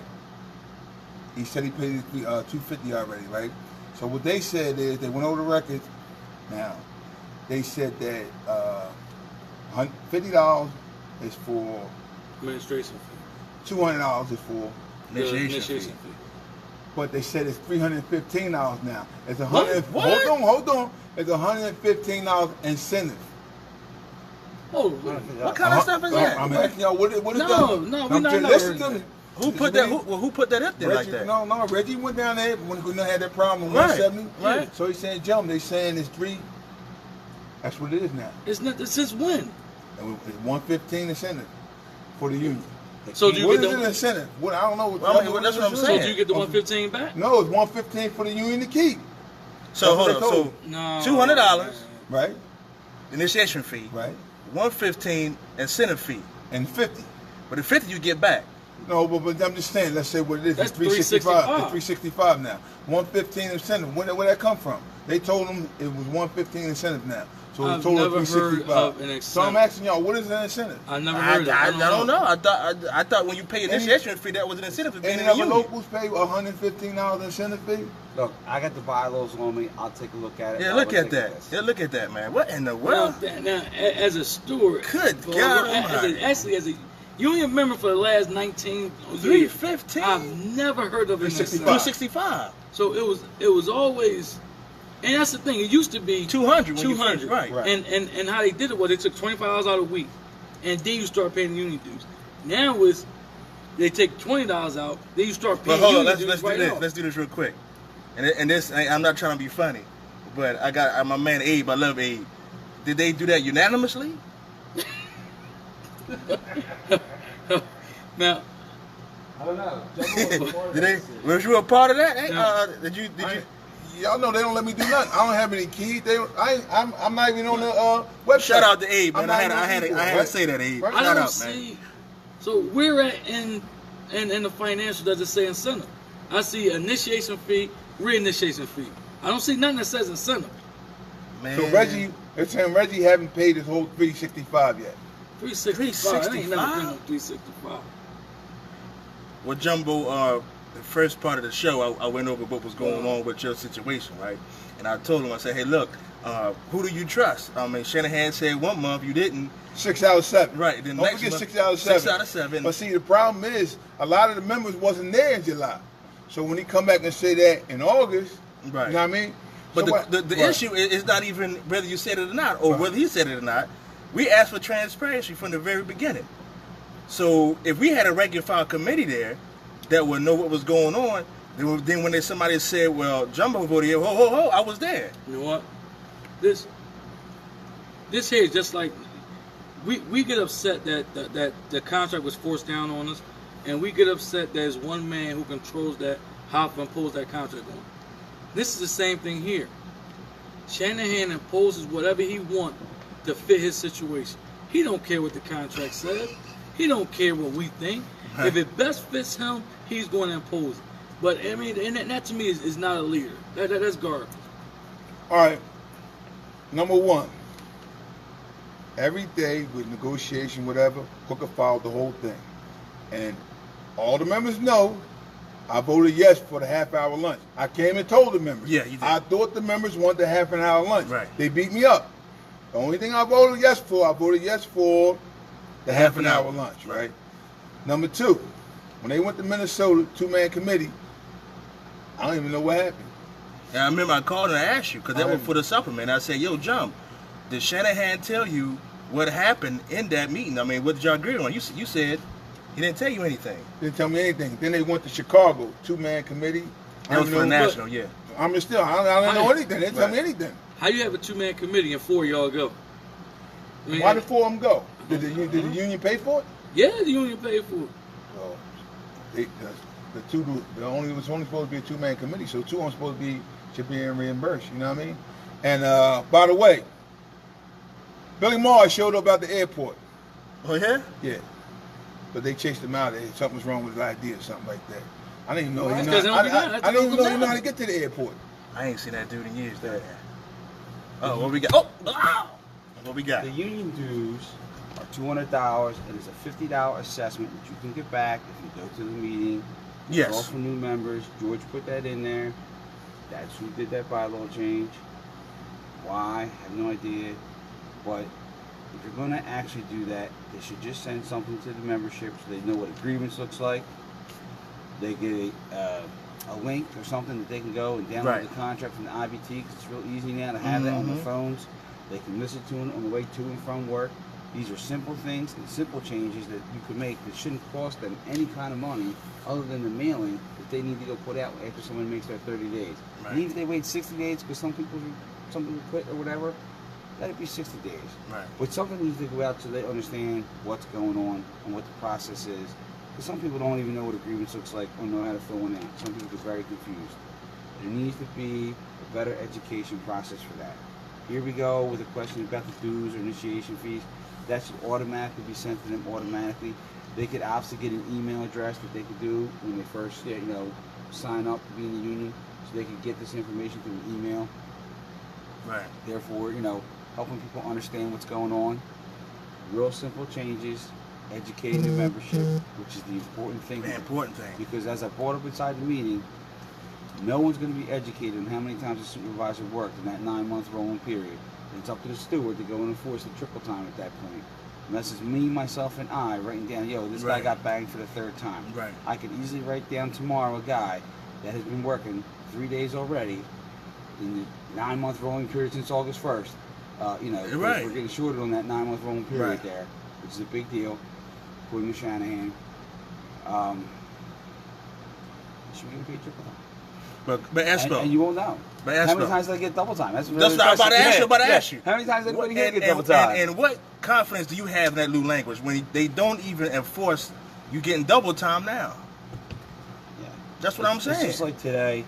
S4: He said he paid $250 already, right? So what they said is they went over the records. Now, they said that $50 is for
S2: administration fee.
S4: $200 is for
S2: initiation fee.
S4: But they said it's $315 now. It's
S1: What?
S4: Hold on. It's $115 incentive.
S2: Oh,
S5: What kind of stuff is that?
S4: I'm asking y'all, what is
S2: No,
S4: that?
S2: no, we're
S4: I'm
S2: not
S4: just
S2: never
S4: listen
S2: heard
S4: to me.
S5: Who put that? Who put that up there
S4: Reggie,
S5: like that?
S4: No, Reggie went down there when he had that problem in
S5: Right,
S4: 170.
S5: right.
S4: So he's saying jump. They saying it's 3. That's what it is now.
S2: It's not. Since when?
S4: And it's 115 incentive for the union.
S2: So do you
S4: What
S2: get
S4: is an
S2: the?
S4: incentive? What I don't know. What,
S5: Well, I mean, that's what I'm
S2: So
S5: saying.
S2: do you get the 115 back?
S4: No, it's 115 for the union to keep.
S5: So hold
S4: That's what
S5: on.
S4: they
S5: So
S2: No.
S5: $200
S4: Right,
S5: initiation fee,
S4: right,
S5: 115 incentive fee,
S4: and 50.
S5: but the 50 you get back.
S4: No, but I'm just saying. Let's say what it is.
S2: That's
S4: It's 365.
S2: 365.
S4: It's 365 now. 115 incentive. Where that come from? They told them it was 115 incentive now. So
S2: I've
S4: they told
S2: never
S4: them
S2: heard
S4: 365.
S2: of an
S4: So I'm
S2: incentive.
S4: asking y'all, what is an incentive?
S2: I never heard of it.
S5: I don't know. I thought when you pay initiation fee, that was an incentive for being
S4: Any
S5: in the
S4: other
S5: union.
S4: locals pay $115 incentive fee?
S3: Look, I got the bylaws on me. I'll take a look at it.
S5: Yeah,
S3: I'll
S5: look
S3: take
S5: at
S3: a
S5: that.
S3: list.
S5: Yeah, look at that, man. What in the
S2: Now,
S5: world?
S2: as a steward,
S5: Good
S2: well,
S5: God
S2: actually, as a union member for the last 19 years,
S5: 315?
S2: I've never heard of an
S4: 365.
S2: incentive.
S5: 265.
S2: So it was always, and that's the thing. It used to be
S5: 200 when you
S2: 200,
S5: first- right.
S4: Right.
S2: And how they did it was they took $25 out a week, and then you start paying the union dues. Now is they take $20 out, then you start
S5: But
S2: paying
S5: hold on,
S2: union
S5: let's
S2: dues
S5: do
S2: right
S5: this.
S2: off.
S5: Let's do this real quick. And this, I'm not trying to be funny, but I got my man Abe. I love Abe. Did they do that unanimously?
S2: Now,
S3: I don't know.
S5: Did they? Was you a part of that? Hey,
S2: No.
S5: did you?
S4: Y'all know they don't let me do nothing. I don't have any keys. I'm not even on the website.
S5: Shout out to Abe,
S4: I'm
S5: man. I
S4: not
S5: had
S4: even
S5: to
S4: right?
S5: say that, Abe.
S4: Right?
S2: I
S5: Shout
S2: don't
S5: out, man.
S2: see. So where at in the financial does it say incentive? I see initiation fee, reinitiation fee. I don't see nothing that says incentive.
S5: Man.
S4: So Reggie, they're saying Reggie haven't paid his whole 365 yet.
S2: 365. I ain't never been
S5: 365?
S2: on 365.
S5: Well, Jumbo, the first part of the show, I went over what was going on with your situation, right? And I told him, I said, hey, look, who do you trust? I mean, Shanahan said 1 month, you didn't.
S4: 6 out of 7.
S5: Right. Then
S4: Don't
S5: next
S4: forget
S5: month,
S4: 6 out of 7.
S5: 6 out of 7.
S4: But see, the problem is a lot of the members wasn't there in July. So when he come back and say that in August,
S5: Right.
S4: you know what I mean?
S5: But
S4: So what-
S5: the
S4: right.
S5: issue is not even whether you said it or not, or
S4: Right.
S5: whether he said it or not. We asked for transparency from the very beginning. So if we had a regular file committee there that would know what was going on, then when somebody said, well, Jumbo voted here, ho, I was there.
S2: You know what? This here is just like we get upset that the contract was forced down on us, and we get upset there's one man who controls that, how to impose that contract on. This is the same thing here. Shanahan imposes whatever he wants to fit his situation. He don't care what the contract says. He don't care what we think. If it best fits him, he's going to impose it. But I mean, and that to me is not a leader. That's garbage.
S4: All right. Number 1. Every day with negotiation, whatever, Hooker filed the whole thing. And all the members know I voted yes for the half-hour lunch. I came and told the members.
S5: Yeah, you did.
S4: I thought the members wanted the half-an-hour lunch.
S5: Right.
S4: They beat me up. The only thing I voted yes for the half-an-hour lunch, right? Number 2, when they went to Minnesota, 2-man committee, I don't even know what happened.
S5: And I remember I called and I asked you, because that was for the supplement. I said, yo, Jump, did Shanahan tell you what happened in that meeting? I mean, what did y'all agree on? You said he didn't tell you anything.
S4: Didn't tell me anything. Then they went to Chicago, 2-man committee.
S5: That was for the national, yeah.
S4: I didn't know anything. They didn't tell me anything.
S2: How you have a 2-man committee and 4 of y'all go? I mean,
S4: Why did 4 of them go? Did the union pay for it?
S2: Yeah, the union paid for it.
S4: Well, it was only supposed to be a 2-man committee, so 2 of them supposed to be should be reimbursed. You know what I mean? And by the way, Billy Maher showed up at the airport.
S5: Oh, yeah?
S4: Yeah, but they chased him out. Something was wrong with his ID or something like that. I didn't even know.
S2: Well,
S4: he
S2: that's 'cause
S4: know-
S2: they don't be done.
S4: I didn't even know he know how to get to the airport.
S5: I ain't seen that dude in years, there. Oh, what we got? Oh, what we got?
S3: The union dues are $200, and it's a $50 assessment that you can get back if you go to the meeting. All
S5: Yes.
S3: for new members. George put that in there. That's who did that bylaw change. Why? I have no idea. But if you're going to actually do that, they should just send something to the membership so they know what a grievance looks like. They get a link or something that they can go and download
S5: Right.
S3: the contract from the IBT, because it's real easy now to have that on their
S5: Mhm.
S3: phones. They can listen to it on the way to and from work. These are simple things and simple changes that you can make that shouldn't cost them any kind of money other than the mailing that they need to go put out after someone makes their 30 days.
S5: Right.
S3: And even if they wait 60 days because some people quit or whatever, let it be 60 days.
S5: Right.
S3: But something needs to go out so they understand what's going on and what the process is. Because some people don't even know what a grievance looks like or know how to fill one out. Some people get very confused. There needs to be a better education process for that. Here we go with a question about the dues or initiation fees. That should automatically be sent to them automatically. They could obviously get an email address that they could do when they first, sign up to be in the union, so they could get this information through an email.
S5: Right.
S3: Therefore, helping people understand what's going on. Real simple changes, educating the membership, which is the important thing.
S5: The important thing.
S3: Because as I brought up inside the meeting, no one's going to be educated on how many times the supervisor worked in that 9-month rolling period. It's up to the steward to go and enforce the triple time at that point. Unless it's me, myself, and I writing down, this guy
S5: Right.
S3: got banged for the 3rd time.
S5: Right.
S3: I could easily write down tomorrow a guy that has been working 3 days already in the 9-month rolling period since August 1st.
S5: Right.
S3: We're getting shorted on that 9-month rolling period
S5: Right.
S3: there, which is a big deal, according to Shanahan. Should we get paid triple time?
S5: But Espo.
S3: And you won't know.
S5: But
S3: How many
S5: Espo.
S3: times did I get double time? That's
S5: That's what I was about to ask you.
S3: How many times did anybody here get double
S5: and,
S3: time?
S5: and what confidence do you have in that new language when they don't even enforce you getting double time now?
S3: Yeah.
S5: That's what I'm saying.
S3: It's just like today,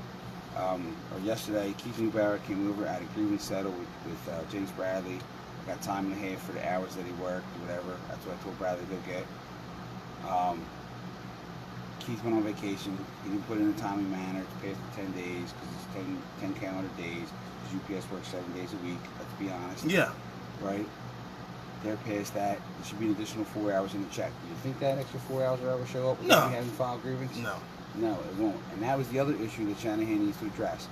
S3: or yesterday, Keith Newbarrett came over, had a grievance settled with James Bradley. Got time and a half for the hours that he worked or whatever. That's what I told Bradley to go get. Keith went on vacation. He didn't put in a timely manner. It's past the 10 days because it's 10 calendar days. Because UPS works 7 days a week, let's be honest.
S5: Yeah.
S3: Right? They're past that. There should be an additional 4 hours in the check. Do you think that extra 4 hours will ever show up if
S5: No.
S3: we haven't filed grievance?
S5: No.
S3: No, it won't. And that was the other issue that Shanahan needs to address.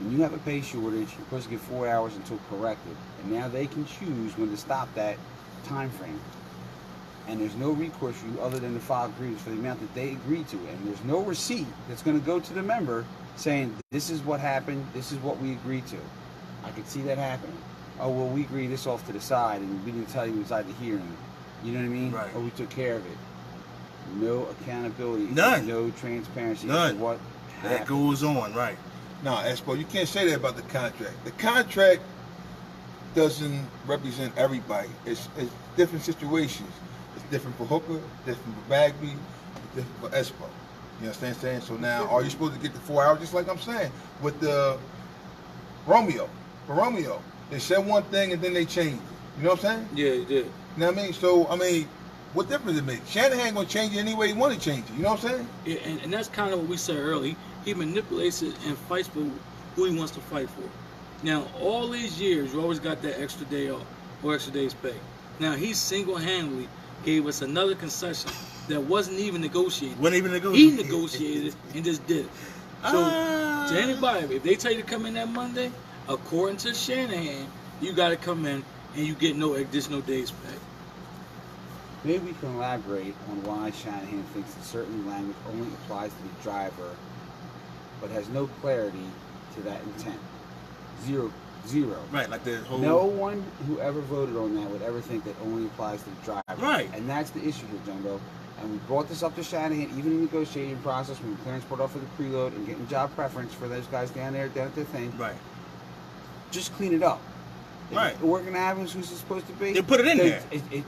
S3: When you have a pay shortage, you're supposed to get 4 hours until corrected. And now they can choose when to stop that time frame. And there's no recourse for you other than to file grievance for the amount that they agreed to. And there's no receipt that's going to go to the member saying, this is what happened, this is what we agreed to. I could see that happening. Oh, well, we agreed this off to the side, and we didn't tell you inside the hearing. You know what I mean?
S5: Right.
S3: Or we took care of it. No accountability.
S5: None.
S3: No transparency.
S5: None.
S3: As to what
S5: That
S3: happened.
S5: goes on, right.
S4: No, Espo, you can't say that about the contract. The contract doesn't represent everybody. It's different situations. It's different for Hooker, different for Bagby, different for Espo. You understand what I'm saying? So now, are you supposed to get the 4 hours? Just like I'm saying with the Romeo. For Romeo, they said one thing and then they changed it. You know what I'm saying?
S2: Yeah, he did.
S4: You know what I mean? So, what difference it make? Shanahan gonna change it any way he want to change it. You know what I'm saying?
S2: Yeah, and that's kind of what we said earlier. He manipulates it and fights for who he wants to fight for. Now, all these years, you always got that extra day off or extra day's pay. Now, he single-handedly gave us another concession that wasn't even negotiated.
S5: Wouldn't even
S2: He
S5: negotiate.
S2: negotiated it and just did it. So, to anybody, if they tell you to come in that Monday, according to Shanahan, you got to come in and you get no additional days pay.
S3: Maybe we can elaborate on why Shanahan thinks that certain language only applies to the driver, but has no clarity to that intent. Zero.
S5: Right, like the whole.
S3: No one who ever voted on that would ever think that only applies to the driver.
S5: Right.
S3: And that's the issue here, Jumbo. And we brought this up to Shanahan, even in the negotiating process, when Clarence brought off for the preload and getting job preference for those guys down at their thing.
S5: Right.
S3: Just clean it up. If
S5: Right.
S3: the working avenues who's it supposed to be?
S5: They put it in there.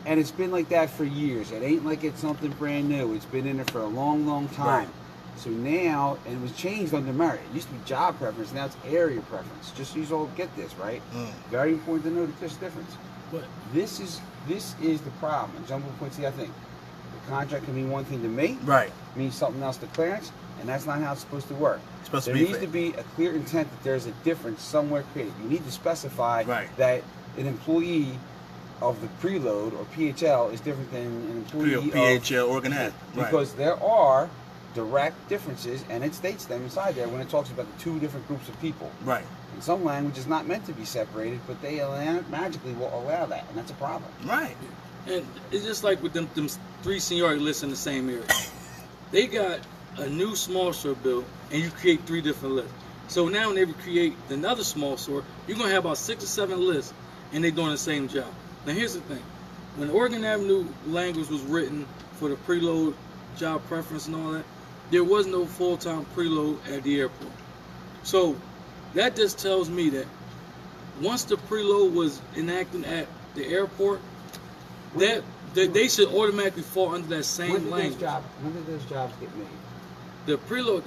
S3: And it's been like that for years. It ain't like it's something brand new. It's been in there for a long, long time.
S5: Right.
S3: So now, and it was changed under merit. It used to be job preference, now it's area preference. Just so you all get this, right? Very important to know that there's a difference.
S2: But
S3: This is the problem. And Jumbo points out, I think. The contract can mean one thing to me,
S5: Right.
S3: means something else to Clarence, and that's not how it's supposed to work.
S5: It's supposed
S3: There
S5: to be
S3: needs to be a clear intent that there's a difference somewhere created. You need to specify
S5: Right.
S3: that an employee of the preload or PHL is different than an employee of
S5: PHL organized. Right.
S3: because there are direct differences, and it states them inside there when it talks about the two different groups of people.
S5: Right.
S3: And some language is not meant to be separated, but they magically will allow that, and that's a problem.
S5: Right.
S2: And it's just like with them 3 seniority lists in the same area. They got a new small store bill, and you create 3 different lists. So now when they create another small store, you're going to have about 6 or 7 lists, and they're doing the same job. Now here's the thing. when Oregon Avenue language was written for the preload job preference and all that, there was no full-time preload at the airport. So that just tells me that once the preload was enacted at the airport, that they should automatically fall under that same language.
S3: When did those jobs get made?
S2: The preload,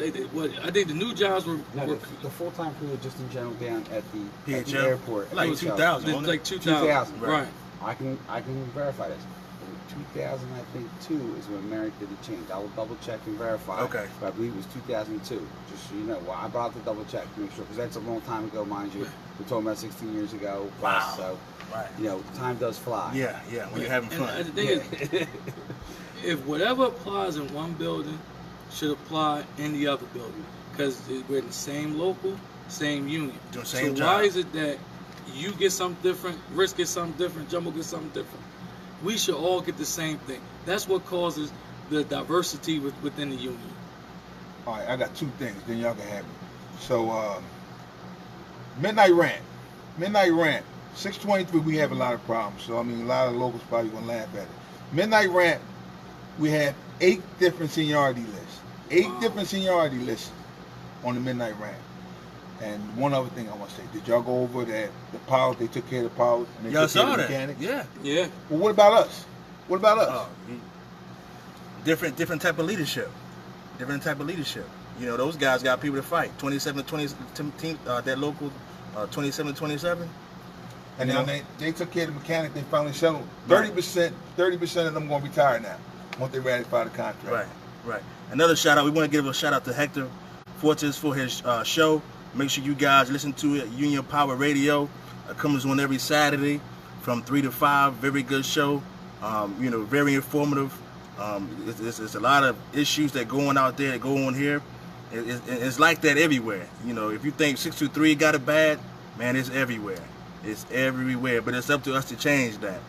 S2: I think the new jobs were
S3: the full-time preload just in general down at the
S5: PHL?
S3: airport.
S5: Like
S3: PHL.
S5: 2000, wasn't it?
S2: like 2000,
S3: right.
S2: right?
S3: I can verify this. In 2000, I think 2 is when Merrick did the change. I will double check and verify.
S5: Okay.
S3: But I believe it was 2002. Just so you know. Well, I brought to double check to make sure because that's a long time ago, mind you. We're talking about 16 years ago.
S5: Wow.
S3: So,
S5: Right.
S3: you know, time does fly.
S5: Yeah, when you're having fun.
S2: And the thing is, if whatever applies in one building should apply in the other building, because we're in the same local, same union.
S5: Doing the same
S2: so
S5: job.
S2: why is it that you get something different, Risk gets something different, Jumbo gets something different? We should all get the same thing. That's what causes the diversity within the union.
S4: All right, I got 2 things. Then y'all can have it. So, midnight rant. 623. We have a lot of problems. So I mean, a lot of locals probably gonna laugh at it. Midnight rant. We have 8 different seniority lists. 8 different seniority lists on the midnight rant. And one other thing I want to say, did y'all go over that the pilots, they took care of the pilots and they
S5: Y'all
S4: took care
S5: saw
S4: of the
S5: that?
S4: mechanics?
S5: Yeah.
S2: Yeah.
S4: Well, what about us? What about us?
S5: Different type of leadership. Different type of leadership. You know, those guys got people to fight. 27-20 team, that local 27-27.
S4: And
S5: You
S4: now
S5: know?
S4: they took care of the mechanic. They finally settled. 30% of them going to retire now once they ratify the contract.
S5: Right. Another shout out. We want to give a shout out to Hector Fortes for his show. Make sure you guys listen to it. Union Power Radio comes on every Saturday from 3 to 5. Very good show. You know, very informative. It's a lot of issues that go on out there that go on here. It's like that everywhere. You know, if you think 623 got it bad, man, it's everywhere. It's everywhere. But it's up to us to change that.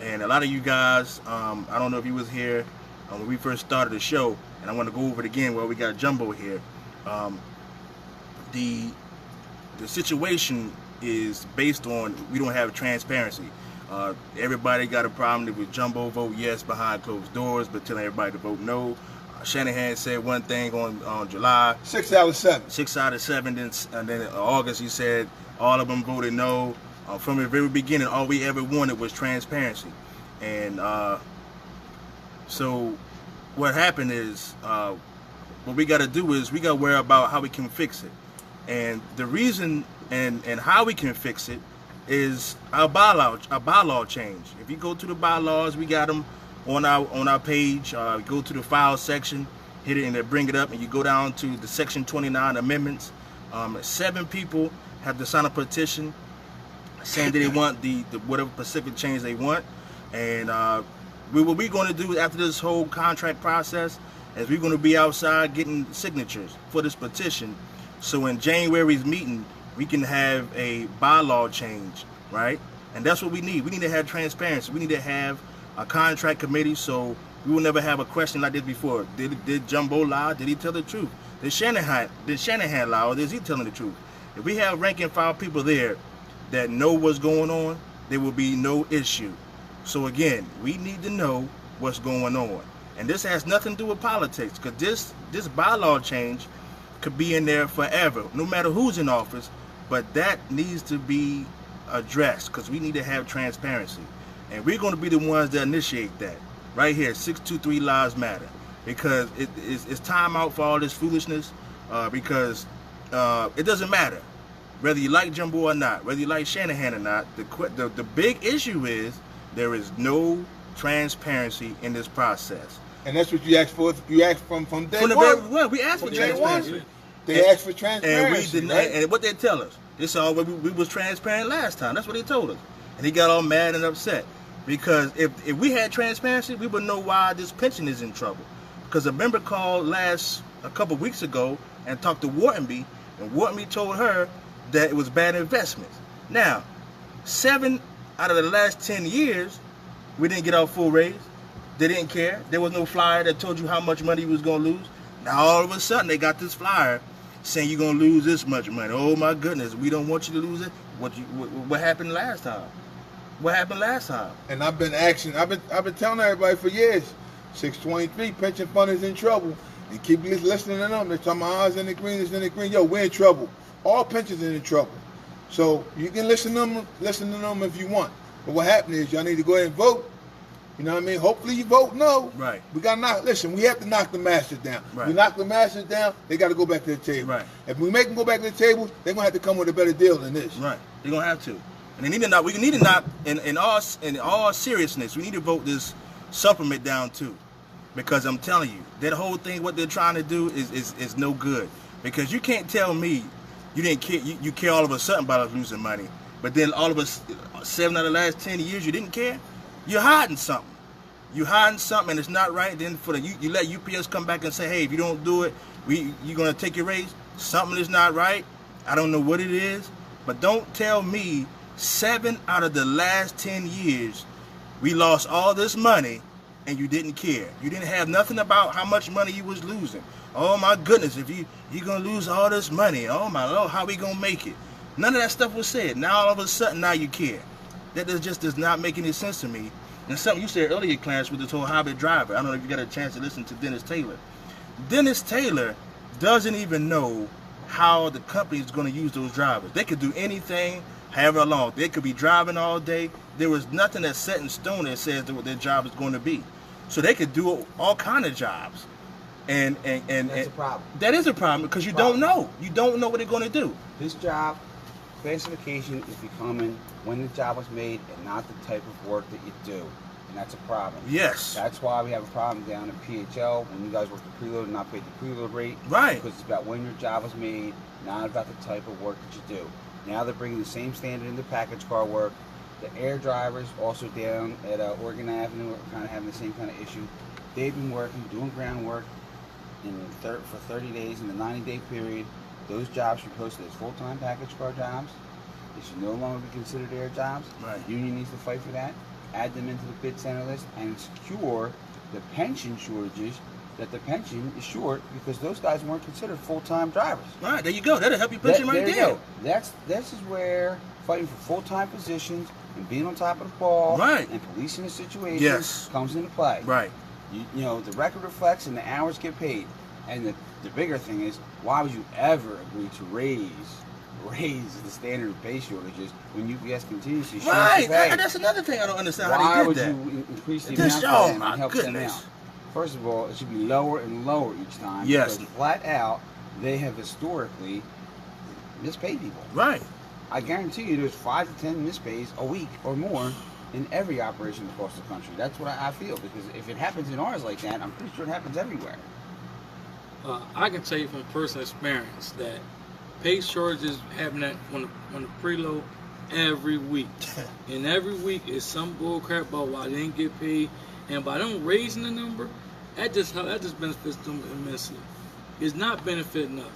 S5: And a lot of you guys, I don't know if you was here when we first started the show, and I want to go over it again while we got Jumbo here. The situation is based on we don't have transparency. Everybody got a problem with Jumbo vote yes behind closed doors, but telling everybody to vote no. Shanahan said one thing on July.
S4: 6 out of 7.
S5: 6 out of 7. And then in August he said all of them voted no. From the very beginning, all we ever wanted was transparency. And so what happened is what we got to do is we got to worry about how we can fix it. And the reason and how we can fix it is our bylaw change. If you go to the bylaws, we got them on our page. Go to the file section, hit it, and they bring it up, and you go down to the Section 29 amendments. 7 people have to sign a petition saying that they want the whatever specific change they want. And what we're going to do after this whole contract process is we're going to be outside getting signatures for this petition. So in January's meeting, we can have a bylaw change, right? And that's what we need. We need to have transparency. We need to have a contract committee so we will never have a question like this before. Did Jumbo lie? Did he tell the truth? Did Shanahan lie, or is he telling the truth? If we have rank and file people there that know what's going on, there will be no issue. So again, we need to know what's going on. And this has nothing to do with politics, because this bylaw change could be in there forever, no matter who's in office, but that needs to be addressed because we need to have transparency. And we're going to be the ones that initiate that. Right here, 623 Lives Matter. Because it's time out for all this foolishness, because it doesn't matter whether you like Jumbo or not, whether you like Shanahan or not. The big issue is there is no transparency in this process.
S4: And that's what you asked for. You asked from day
S5: From the
S4: one.
S5: very well, we asked for
S4: From day one.
S5: transparency.
S4: They asked for transparency.
S5: And we denied,
S4: right?
S5: and what they tell us, this all we was transparent last time. That's what they told us. And he got all mad and upset. Because if we had transparency, we would know why this pension is in trouble. Because a member called a couple weeks ago and talked to Whartonby, and Whartonby told her that it was bad investments. Now, 7 out of the last 10 years, we didn't get our full raise. They didn't care. There was no flyer that told you how much money you was going to lose. Now, all of a sudden, they got this flyer saying you're going to lose this much money. Oh, my goodness, we don't want you to lose it. What happened last time? what happened last time.
S4: And I've been telling everybody for years, 623 pension fund is in trouble. And keep listening to them. They're talking about ours in the green, is in the green. Yo, we're in trouble. All pensions are in trouble. So you can listen to them if you want. But what happened is y'all need to go ahead and vote. You know what I mean? Hopefully you vote no.
S5: Right.
S4: We got to knock. Listen, we have to knock the masters down.
S5: Right.
S4: We knock the masters down, they got to go back to the table.
S5: Right.
S4: If we make them go back to the table, they're gonna have to come with a better deal than this.
S5: Right. They're gonna have to. And they need to knock. We need to knock. In all seriousness, we need to vote this supplement down too, because I'm telling you, that whole thing, what they're trying to do is no good. Because you can't tell me you didn't care. You care all of a sudden about us losing money, but then all of us 7 out of the last 10 years you didn't care. You're hiding something. You're hiding something, and it's not right. Then you let UPS come back and say, hey, if you don't do it, you're gonna take your raise. Something is not right. I don't know what it is, but don't tell me 7 out of the last 10 years we lost all this money and you didn't care. You didn't have nothing about how much money you was losing. Oh my goodness, if you're gonna lose all this money, oh my Lord, how we gonna make it? None of that stuff was said. Now all of a sudden, now you care. That just does not make any sense to me. And something you said earlier, Clarence, with this whole hybrid driver. I don't know if you got a chance to listen to Dennis Taylor. Dennis Taylor doesn't even know how the company is going to use those drivers. They could do anything, however long. They could be driving all day. There was nothing that's set in stone that says what their job is going to be. So they could do all kind of jobs. And
S3: That's a problem.
S5: That is a problem because you don't know. You don't know what they're going to do.
S3: This job classification is becoming when the job was made and not the type of work that you do. And that's a problem.
S5: Yes.
S3: That's why we have a problem down in PHL when you guys work the preload and not pay the preload rate.
S5: Right.
S3: Because it's about when your job was made, not about the type of work that you do. Now they're bringing the same standard into package car work. The air drivers also down at Oregon Avenue are kind of having the same kind of issue. They've been working, doing groundwork for 30 days in the 90-day period. Those jobs should be posted as full-time package car jobs. They should no longer be considered air jobs.
S5: Right.
S3: The union needs to fight for that. Add them into the bid center list and secure the pension shortages that the pension is short because those guys weren't considered full-time drivers.
S5: Right, there you go. That'll help you pension right
S3: there.
S5: there.
S3: You go. This is where fighting for full-time positions and being on top of the ball
S5: Right.
S3: and policing the situation
S5: Yes.
S3: comes into play.
S5: Right.
S3: You know, the record reflects and the hours get paid. And the bigger thing is, why would you ever agree to raise the standard of pay shortages when UPS continuously shrinks
S5: Right.
S3: the pay?
S5: That's another thing I don't understand how
S3: Why
S5: they
S3: would
S5: did that.
S3: you increase the
S5: This-
S3: amount
S5: oh,
S3: for them
S5: my
S3: and help them
S5: goodness.
S3: out? First of all, it should be lower and lower each time.
S5: Yes.
S3: Because flat out, they have historically mispaid people.
S5: Right.
S3: I guarantee you there's 5 to 10 mispays a week or more in every operation across the country. That's what I feel, because if it happens in ours like that, I'm pretty sure it happens everywhere.
S2: I can tell you from personal experience that pay shortages happen on the preload every week. And every week is some bull crap about why they didn't get paid. And by them raising the number, that just benefits them immensely. It's not benefiting us.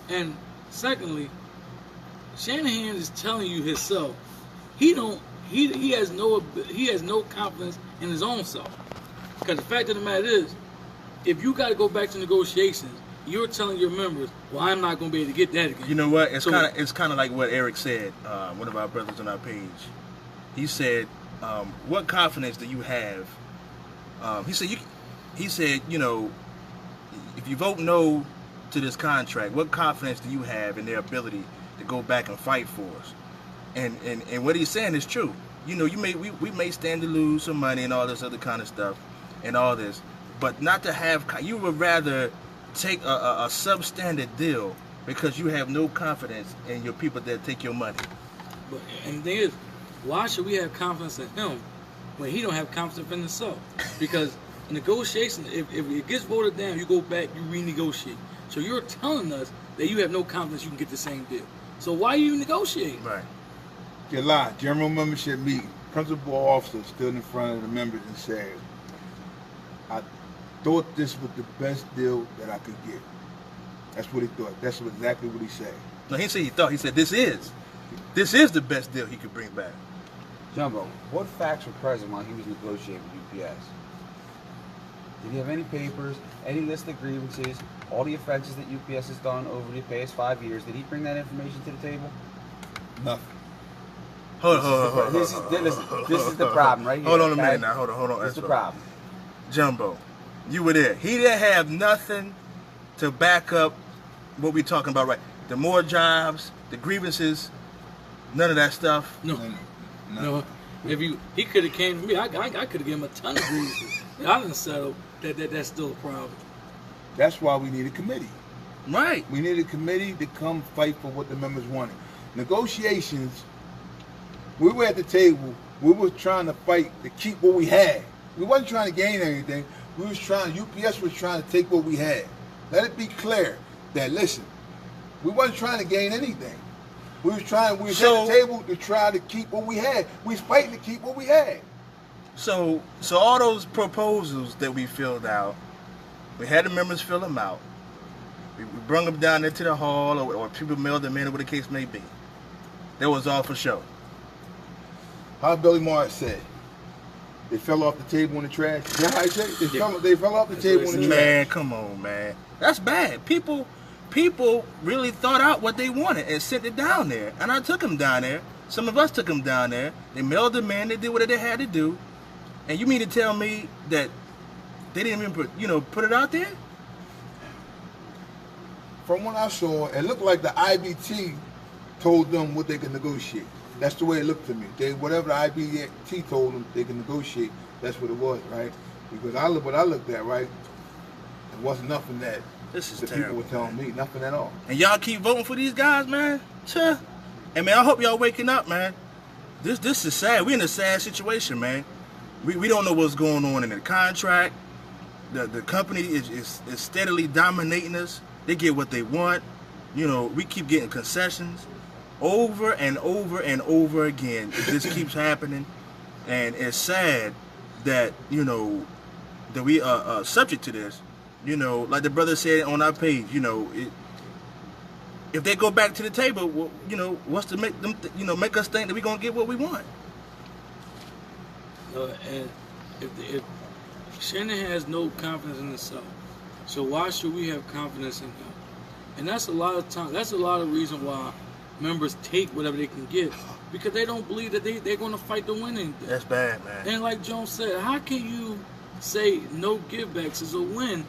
S2: And secondly, Shanahan is telling you himself, he has no confidence in his own self. Because the fact of the matter is, if you got to go back to negotiations, you're telling your members, well, I'm not going to be able to get that again.
S5: You know what? It's
S2: So-
S5: kind of like what Eric said. One of our brothers on our page. He said, "What confidence do you have?" He said, you know, if you vote no to this contract, what confidence do you have in their ability to go back and fight for us? And what he's saying is true. You know, we may stand to lose some money and all this other kind of stuff, and all this, but not to have. You would rather take a substandard deal because you have no confidence in your people that take your money.
S2: And the thing is, why should we have confidence in him when he don't have confidence in himself? Because negotiation, if it gets voted down, you go back, you renegotiate. So you're telling us that you have no confidence you can get the same deal. So why are you negotiating?
S5: Right.
S4: July, general membership meeting. Principal officer stood in front of the members and said, I thought this was the best deal that I could get. That's what he thought. That's exactly what he said.
S5: No, he said he thought. He said this is the best deal he could bring back.
S3: Jumbo, what facts were present while he was negotiating with UPS? Did he have any papers, any list of grievances, all the offenses that UPS has done over the past 5 years? Did he bring that information to the table?
S4: Nothing.
S1: Hold on.
S3: This is the problem right here.
S1: Hold on a
S3: okay?
S1: minute now. Hold on.
S3: This is the problem.
S1: Jumbo, you were there. He didn't have nothing to back up what we talking about, right? The more jobs, the grievances, none of that stuff.
S2: No. If he could have came to me, I could have given him a ton of grievances. I didn't settle that's still a problem.
S4: That's why we need a committee.
S1: Right.
S4: We need a committee to come fight for what the members wanted. Negotiations, we were at the table, we were trying to fight to keep what we had. We wasn't trying to gain anything. UPS was trying to take what we had. Let it be clear that, listen, we wasn't trying to gain anything. We was at the table to try to keep what we had. We was fighting to keep what we had.
S1: So all those proposals that we filled out, we had the members fill them out. We brung them down into the hall, or people mailed them in, or whatever the case may be. That was all for show.
S4: How Billy Morris said, they fell off the table in the trash. You know how he said? They fell off the table in the trash.
S1: Man, come on, man. That's bad. People really thought out what they wanted and sent it down there. And I took them down there. Some of us took them down there. They mailed them in. They did what they had to do. And you mean to tell me that they didn't even put it out there?
S4: From what I saw, it looked like the IBT told them what they could negotiate. That's the way it looked to me. Whatever the IBT told them they could negotiate, that's what it was, right? Because what I looked at, right, it wasn't nothing that the people were telling me, nothing at all.
S1: And y'all keep voting for these guys, man. Sure. And man, I hope y'all waking up, man. This is sad. We're in a sad situation, man. We don't know what's going on in the contract. The company is steadily dominating us. They get what they want. We keep getting concessions over and over and over again. It just keeps happening, and it's sad that that we are subject to this. Like the brother said on our page, if they go back to the table, what's to make them make us think that we're gonna get what we want?
S2: And if Shannon has no confidence in himself, so why should we have confidence in him? And that's a lot of time. That's a lot of reason why members take whatever they can get, because they don't believe that they're going to fight to win anything.
S1: That's bad, man.
S2: And like Jones said, how can you say no givebacks is a win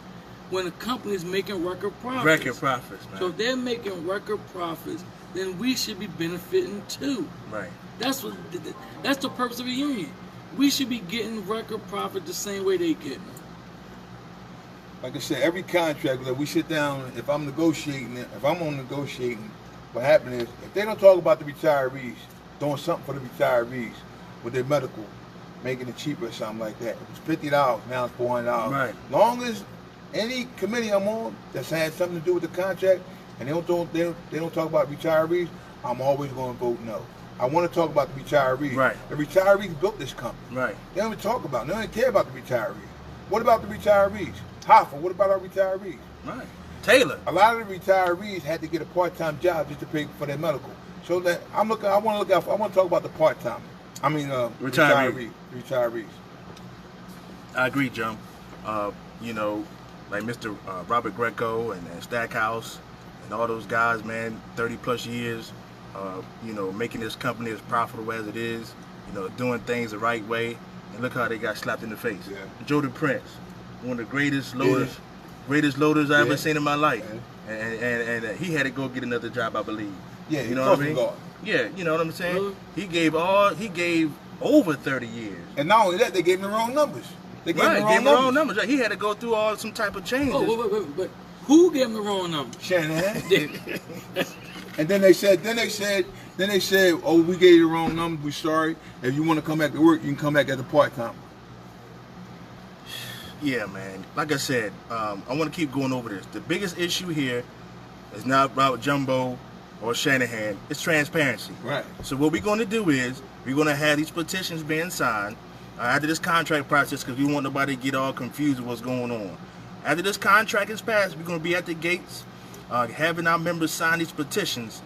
S2: when a company is making record profits?
S1: Record profits, man.
S2: So if they're making record profits, then we should be benefiting too.
S1: Right.
S2: That's the purpose of a union. We should be getting record profit the same way they get.
S4: Like I said, every contract that we sit down, if I'm negotiating, what happens is, if they don't talk about the retirees, doing something for the retirees with their medical, making it cheaper or something like that. It was $50, now it's $400.
S1: Right.
S4: Long as any committee I'm on that's had something to do with the contract, and they don't talk about retirees, I'm always going to vote no. I want to talk about the retirees.
S1: Right.
S4: The retirees built this company.
S1: Right.
S4: They don't even talk about it. They don't even care about the retirees. What about the retirees? Hoffa, what about our retirees?
S1: Right. Taylor.
S4: A lot of the retirees had to get a part-time job just to pay for their medical. So that I want to talk about the part-time. Retirees.
S1: I agree, Jim. Like Mr. Robert Greco and Stackhouse and all those guys, man, 30 plus years, making this company as profitable as it is, doing things the right way. And look how they got slapped in the face.
S4: Yeah.
S1: Jody Prince, one of the greatest loaders I ever seen in my life.
S4: Yeah.
S1: And he had to go get another job, I believe.
S4: Yeah,
S1: you know what I mean?
S4: Guard.
S1: Yeah, you know what I'm saying? He gave over 30 years.
S4: And not only that, they gave him the wrong numbers. They gave him the wrong numbers.
S1: Right. He had to go through some type of changes.
S2: Oh, but who gave him the wrong number?
S4: Shanahan. And then they said, oh, we gave you the wrong number. We're sorry. If you want to come back to work, you can come back as a part-time.
S1: Yeah, man. Like I said, I want to keep going over this. The biggest issue here is not about Jumbo or Shanahan. It's transparency.
S4: Right.
S1: So what we're going to do is we're going to have these petitions being signed after this contract process, because we want nobody to get all confused with what's going on. After this contract is passed, we're going to be at the gates having our members sign these petitions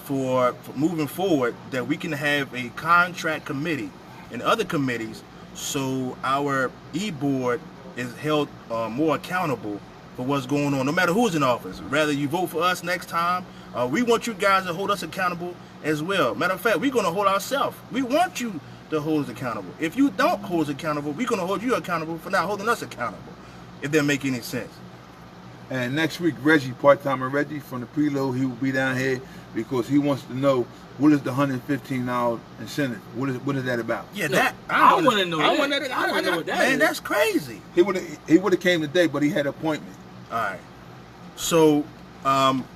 S1: for moving forward, that we can have a contract committee and other committees, so our e-board is held more accountable
S5: for what's going on, no matter who's in office. Rather you vote for us next time, we want you guys to hold us accountable as well. Matter of fact, we're going to hold ourselves. We want you to hold us accountable. If you don't hold us accountable, we're going to hold you accountable for not holding us accountable, if that make any sense.
S4: And next week, Reggie, part-timer Reggie from the preload, he will be down here because he wants to know what is the $115 incentive. What is that about?
S5: Yeah,
S2: No,
S5: that
S2: I want to know
S5: I
S2: that.
S5: wanna
S2: I want to know what that
S5: man,
S2: is.
S5: that's crazy.
S4: He would have came today, but he had an appointment.
S5: All right. So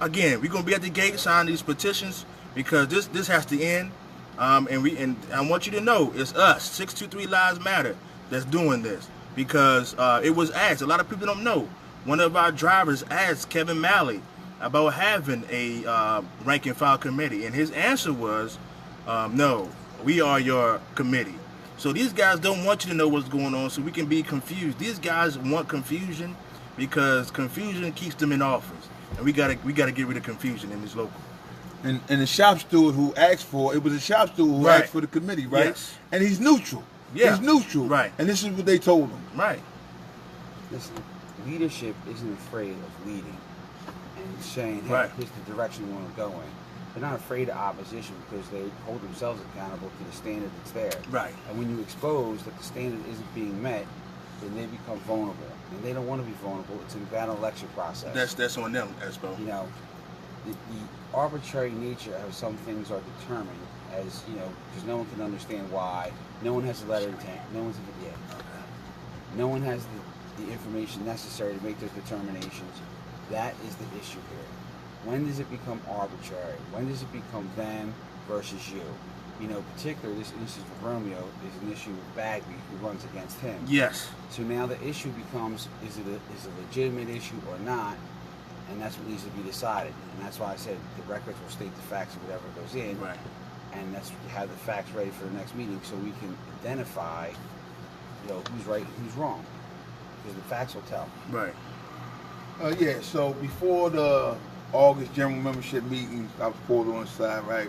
S5: again, we're gonna be at the gate signing these petitions because this has to end. And I want you to know it's us, 623 Lives Matter, that's doing this because it was asked. A lot of people don't know. One of our drivers asked Kevin Malley about having a rank and file committee, and his answer was, no, we are your committee. So these guys don't want you to know what's going on so we can be confused. These guys want confusion because confusion keeps them in office. And we gotta get rid of confusion in this local.
S4: And the shop steward who asked for it was a shop steward who
S5: Right.
S4: asked for the committee, right?
S5: Yes.
S4: And he's neutral.
S5: Yeah.
S4: He's neutral.
S5: Right.
S4: And this is what they told him.
S5: Right.
S3: Listen, leadership isn't afraid of leading and saying, hey,
S5: Right.
S3: here's the direction we want to go in. They're not afraid of opposition because they hold themselves accountable to the standard that's there.
S5: Right.
S3: And when you expose that the standard isn't being met, then they become vulnerable. And they don't want to be vulnerable. It's a bad election process.
S5: That's on them, Espo.
S3: You know, the arbitrary nature of some things are determined as, you know, because no one can understand why. No one has a letter of intent. No one has the information necessary to make those determinations. That is the issue here. When does it become arbitrary? When does it become them versus you? You know, particularly this instance with Romeo is an issue with Bagby who runs against him.
S5: Yes.
S3: So now the issue becomes, is it a legitimate issue or not? And that's what needs to be decided. And that's why I said the records will state the facts of whatever goes in.
S5: Right.
S3: And that's have the facts ready for the next meeting so we can identify, you know, who's right and who's wrong. Because the facts will tell.
S5: Right.
S4: Yeah, so before the August general membership meeting, I was pulled on the side, right?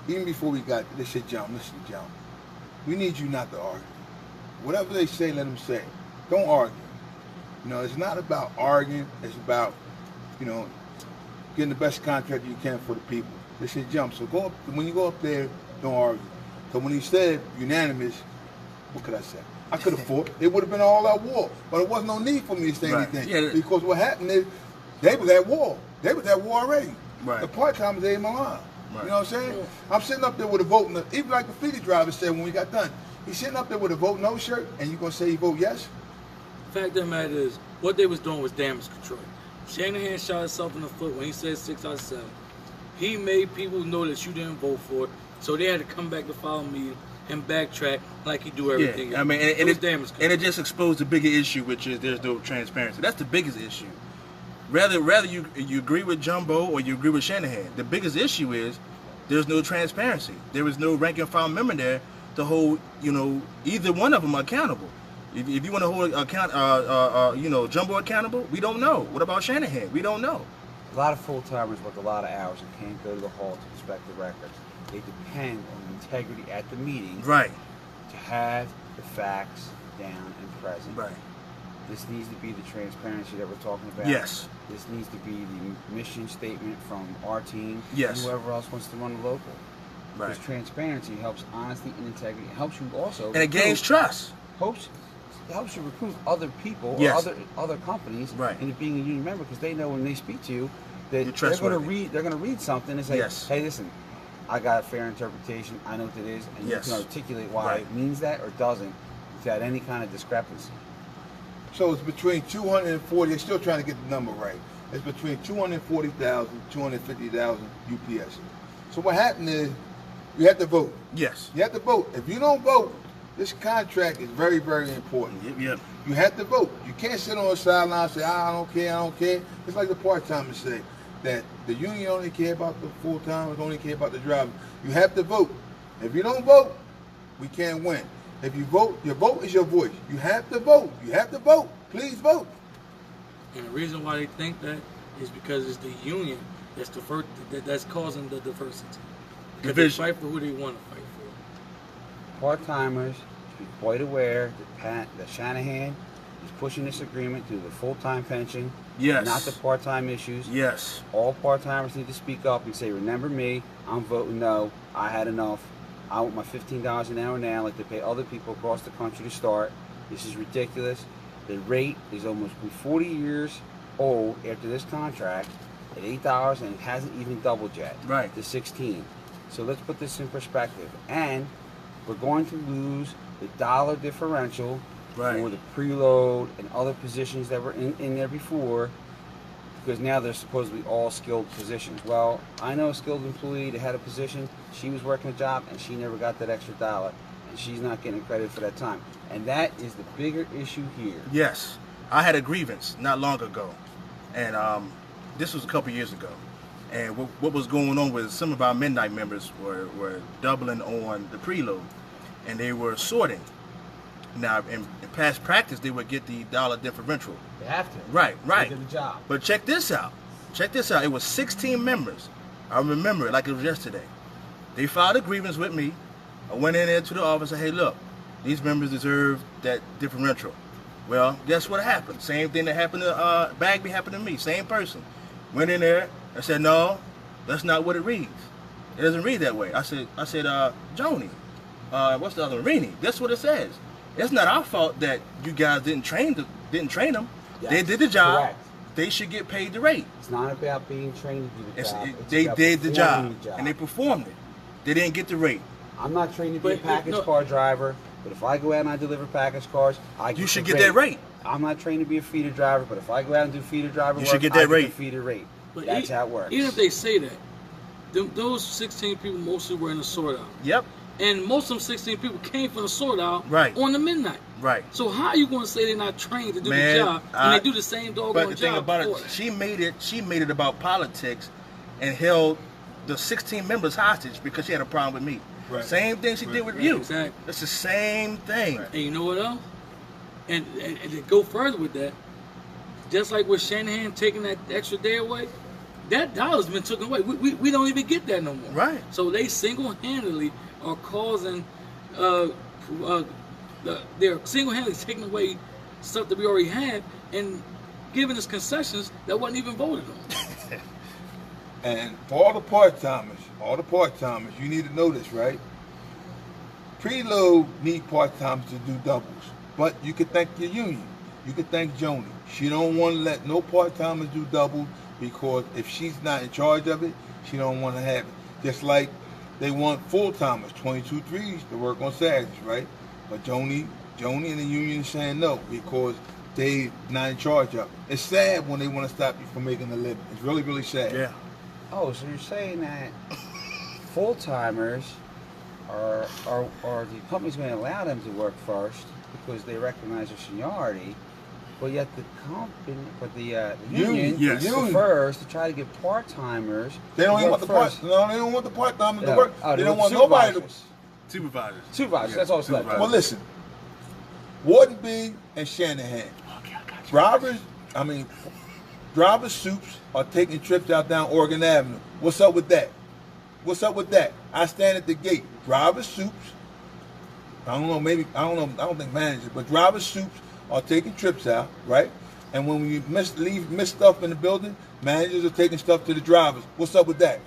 S4: Even before we got, they said, John, listen, John, we need you not to argue. Whatever they say, let them say. Don't argue. You know, it's not about arguing. It's about, you know, getting the best contract you can for the people. They said, jump. So go up, when you go up there, don't argue. So when he said unanimous, what could I say? I could have fought. It would have been all out war. But it wasn't no need for me to say
S5: Right.
S4: anything.
S5: Yeah.
S4: Because what happened is, they was at war. They was at war already.
S5: Right.
S4: The part-timers, they in Milan.
S5: Right.
S4: You know what I'm saying? I'm sitting up there with a vote, even like the Philly driver said when we got done. He's sitting up there with a vote no shirt, and you gonna say he vote yes?
S2: Fact of the matter is, what they was doing was damage control. Shanahan shot himself in the foot when he said 6 out of 7. He made people know that you didn't vote for it, so they had to come back the following meeting and backtrack like he do everything.
S5: Yeah, I mean, and
S2: it was
S5: it,
S2: damage control.
S5: and it just exposed the bigger issue, which is there's no transparency. That's the biggest issue. Rather you agree with Jumbo or you agree with Shanahan. The biggest issue is there's no transparency. There is no rank and file member there to hold, you know, either one of them accountable. If you want to hold Jumbo accountable, we don't know. What about Shanahan? We don't know.
S3: A lot of full-timers work a lot of hours and can't go to the hall to inspect the records. They depend on integrity at the meeting
S5: Right.
S3: to have the facts down and present.
S5: Right.
S3: This needs to be the transparency that we're talking about.
S5: Yes.
S3: This needs to be the mission statement from our team
S5: Yes.
S3: and whoever else wants to run the local.
S5: Right.
S3: Because transparency helps honesty and integrity. It helps you also
S5: And it gains trust.
S3: helps you recruit other people
S5: Yes.
S3: or other companies
S5: Right.
S3: into being a union member because they know when they speak to you that
S5: You're
S3: they're
S5: trustworthy.
S3: going to read something and say,
S5: Yes.
S3: hey, listen, I got a fair interpretation. I know what it is, and
S5: Yes.
S3: you can articulate why
S5: Right.
S3: it means that or doesn't without any kind of discrepancy.
S4: So it's between 240, they're still trying to get the number right. It's between 240,000, 250,000 UPS. So what happened is, you have to vote.
S5: Yes.
S4: You have to vote. If you don't vote, this contract is very, very important.
S5: Yep.
S4: You have to vote. You can't sit on the sideline and say, I don't care. It's like the part-timers say, that the union only care about the full-timers, only care about the drivers. You have to vote. If you don't vote, we can't win. If you vote, your vote is your voice. You have to vote. You have to vote. Please vote.
S2: And the reason why they think that is because it's the union that's causing the diversity. Because they
S5: Division.
S2: fight for who they want to fight for.
S3: Part-timers should be quite aware that Shanahan is pushing this agreement through the full-time pension
S5: Yes.
S3: not the part-time issues.
S5: Yes.
S3: All part-timers need to speak up and say, remember me, I'm voting no, I had enough. I want my $15 an hour now, like they pay other people across the country to start. This is ridiculous. The rate is almost 40 years old after this contract at $8, and it hasn't even doubled yet.
S5: Right.
S3: To 16. So let's put this in perspective. And we're going to lose the dollar differential
S5: Right.
S3: for the preload and other positions that were in there before, because now they're supposedly all skilled positions. Well, I know a skilled employee that had a position, she was working a job, and she never got that extra dollar, and she's not getting credit for that time. And that is the bigger issue here.
S5: Yes. I had a grievance not long ago, and this was a couple years ago. And what was going on was some of our midnight members were doubling on the preload, and they were sorting. Now, in past practice, they would get the dollar differential.
S3: They have to.
S5: Right.
S3: They did the job.
S5: But check this out. It was 16 members. I remember it like it was yesterday. They filed a grievance with me. I went in there to the office and said, hey, look, these members deserve that differential. Well, guess what happened? Same thing that happened to Bagby happened to me. Same person. Went in there and said, no, that's not what it reads. It doesn't read that way. I said, Joni, what's the other one? Rini, that's what it says. It's not our fault that you guys didn't train them.
S3: Yes,
S5: They did the job.
S3: correct.
S5: They should get paid the rate.
S3: It's not about being trained to do the job. It's
S5: They
S3: about
S5: did the
S3: performing
S5: job, and they performed it. They didn't get the rate.
S3: I'm not trained to be a
S2: But,
S3: package
S2: no.
S3: car driver, but if I go out and I deliver package cars, I get
S5: You should
S3: the
S5: get that rate.
S3: I'm not trained to be a feeder driver, but if I go out and do feeder driver
S5: You
S3: work,
S5: should get
S3: I
S5: that rate.
S3: the feeder rate.
S2: But
S3: That's how it works.
S2: Even if they say that, those 16 people mostly were in the sort out.
S5: Yep.
S2: And most of them 16 people came from the sort out
S5: Right.
S2: on the midnight.
S5: Right.
S2: So how are you going to say they're not trained to do
S5: Man,
S2: the job and they do the same doggone
S5: But the
S2: job
S5: thing about
S2: before
S5: it,
S2: that?
S5: she made it about politics, and held the 16 members hostage because she had a problem with me.
S4: Right.
S5: Same thing she did with
S2: Right,
S5: you.
S2: exactly.
S5: It's the same thing.
S2: And you know what else? And to go further with that, just like with Shanahan taking that extra day away, that dollar's been taken away. We don't even get that no more.
S5: Right.
S2: So they single-handedly are causing, they're single-handedly taking away stuff that we already had and giving us concessions that wasn't even voted on.
S4: And for all the part-timers, you need to know this, right? Preload need part-timers to do doubles. But you can thank your union. You can thank Joni. She don't want to let no part-timers do doubles because if she's not in charge of it, she don't want to have it. Just like they want full-timers, 22-3s, to work on Saturdays, right? But Joni and the union is saying no because they not in charge of it. It's sad when they want to stop you from making a living. It's really, really sad.
S5: Yeah.
S3: Oh, so you're saying that full-timers are the company's going to allow them to work first because they recognize their seniority, but yet the union
S5: Yes.
S3: prefers to try to get part-timers.
S4: They don't
S3: to
S4: even
S3: work
S4: want the
S3: first.
S4: they don't want the part-timers to
S3: No.
S4: work.
S3: Oh,
S4: They don't want nobody to.
S5: Supervisors.
S3: Supervisors,
S5: Yeah,
S3: that's all it's left.
S5: supervisors.
S4: Well, listen. Warden B and Shanahan. Drivers Soups are taking trips out down Oregon Avenue. What's up with that? I stand at the gate. Driver Soups. I don't think managers, but Driver Soups are taking trips out, right? And when we miss stuff in the building, managers are taking stuff to the drivers. What's up with that?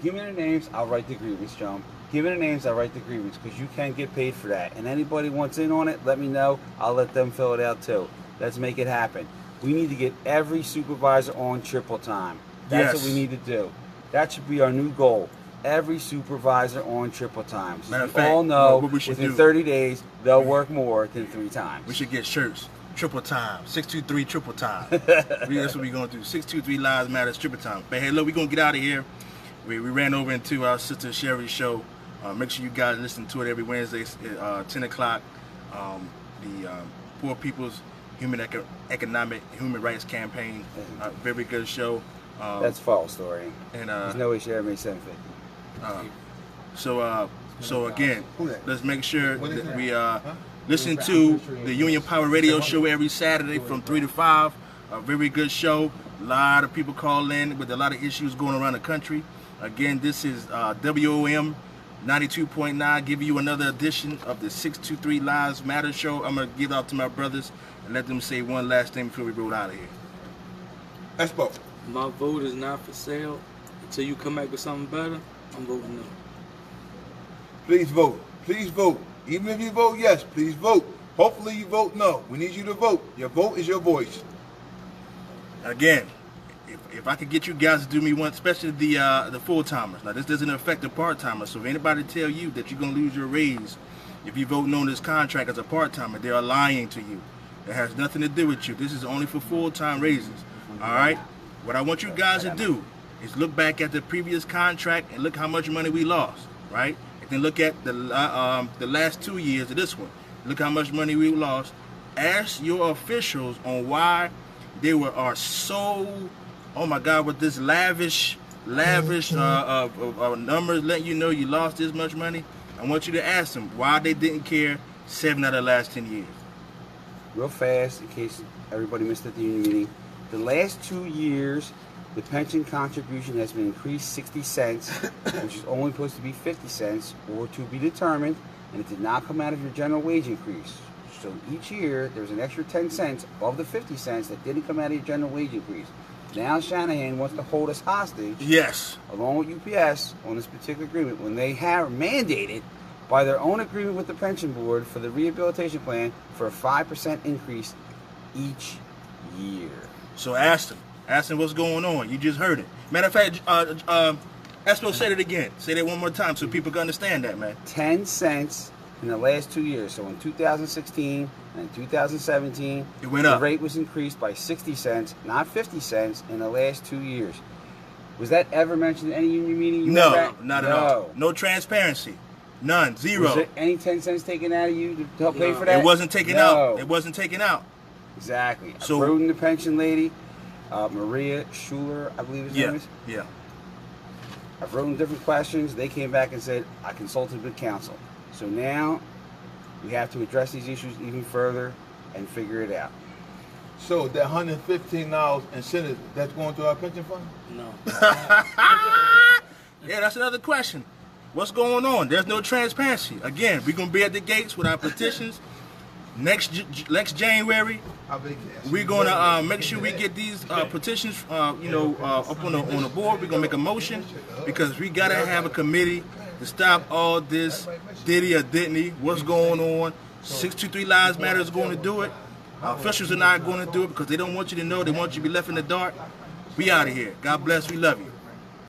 S3: Give me the names, I'll write the grievance, John. Give me the names, I'll write the grievance, because you can get paid for that. And anybody wants in on it, let me know. I'll let them fill it out too. Let's make it happen. We need to get every supervisor on triple time. That's
S5: Yes.
S3: what we need to do. That should be our new goal. Every supervisor on triple time. So
S5: Matter of
S3: we
S5: fact,
S3: all know
S5: what we should
S3: within
S5: do-
S3: 30 days, they'll work more than 3 times.
S5: We should get shirts. Triple time. 623 triple time. That's what we're going to do. 623 Lives Matters triple time. But hey, look, we're going to get out of here. We ran over into our sister Sherry's show. Make sure you guys listen to it every Wednesday at 10 o'clock. The Poor People's Human Rights Campaign. Very good show.
S3: That's false, story.
S5: And
S3: There's no way Sherry made 750.
S5: So again,
S4: Who that?
S5: let's make sure
S4: What is
S5: that
S4: that?
S5: we listen to the Union Power Radio Show every Saturday from 3 to 5. A very good show. A lot of people call in with a lot of issues going around the country. Again, this is WOM 92.9, giving you another edition of the 623 Lives Matter Show. I'm going to give out to my brothers and let them say one last thing before we roll out of here.
S4: Espo.
S2: My vote is not for sale. Until you come back with something better, I'm voting no.
S4: Please vote. Please vote. Even if you vote yes, please vote. Hopefully you vote no. We need you to vote. Your vote is your voice.
S5: Again, if I could get you guys to do me one, especially the full timers. Now this doesn't affect the part timers. So if anybody tell you that you're gonna lose your raise if you vote no on this contract as a part timer, they are lying to you. It has nothing to do with you. This is only for full time raises. All right. What I want you guys to do is look back at the previous contract and look how much money we lost. Right. And then look at the last 2 years of this one. Look how much money we lost. Ask your officials on why they are so, oh my God, with this lavish numbers letting you know you lost this much money. I want you to ask them why they didn't care 7 out of the last 10 years.
S3: Real fast, in case everybody missed at the union meeting, the last 2 years, the pension contribution has been increased 60 cents, which is only supposed to be 50 cents, or to be determined, and it did not come out of your general wage increase. So each year, there's an extra 10 cents above the 50 cents that didn't come out of your general wage increase. Now Shanahan wants to hold us hostage,
S5: Yes.
S3: along with UPS, on this particular agreement, when they have mandated by their own agreement with the pension board for the rehabilitation plan for a 5% increase each year.
S5: So ask them. Ask them what's going on. You just heard it. Matter of fact, Espo, say it again. Say that one more time so people can understand that, man.
S3: 10 cents in the last 2 years. So in 2016 and 2017,
S5: It went
S3: the
S5: up.
S3: rate was increased by 60 cents, not 50 cents, in the last 2 years. Was that ever mentioned in any union meeting? You were
S5: No,
S3: at?
S5: not at all. No transparency. None. Zero.
S3: Was there any 10 cents taken out of you to help pay for that?
S5: It wasn't taken
S3: No.
S5: out. It wasn't taken out.
S3: Exactly.
S5: So-
S3: I wrote in the pension lady, Maria Schuler, I believe his name is.
S5: Yeah.
S3: I've written different questions. They came back and said, I consulted with counsel. So now we have to address these issues even further and figure it out.
S4: So that $115 incentive, that's going to our pension fund?
S2: No.
S5: Yeah, that's another question. What's going on? There's no transparency. Again, we're gonna be at the gates with our petitions next January. We're gonna make sure we get these petitions, up on the board. We're gonna make a motion because we gotta have a committee to stop all this diddy or didn't. What's going on? 623 Lives Matter is going to do it. Our officials are not going to do it because they don't want you to know. They want you to be left in the dark. We out of here. God bless. We love you.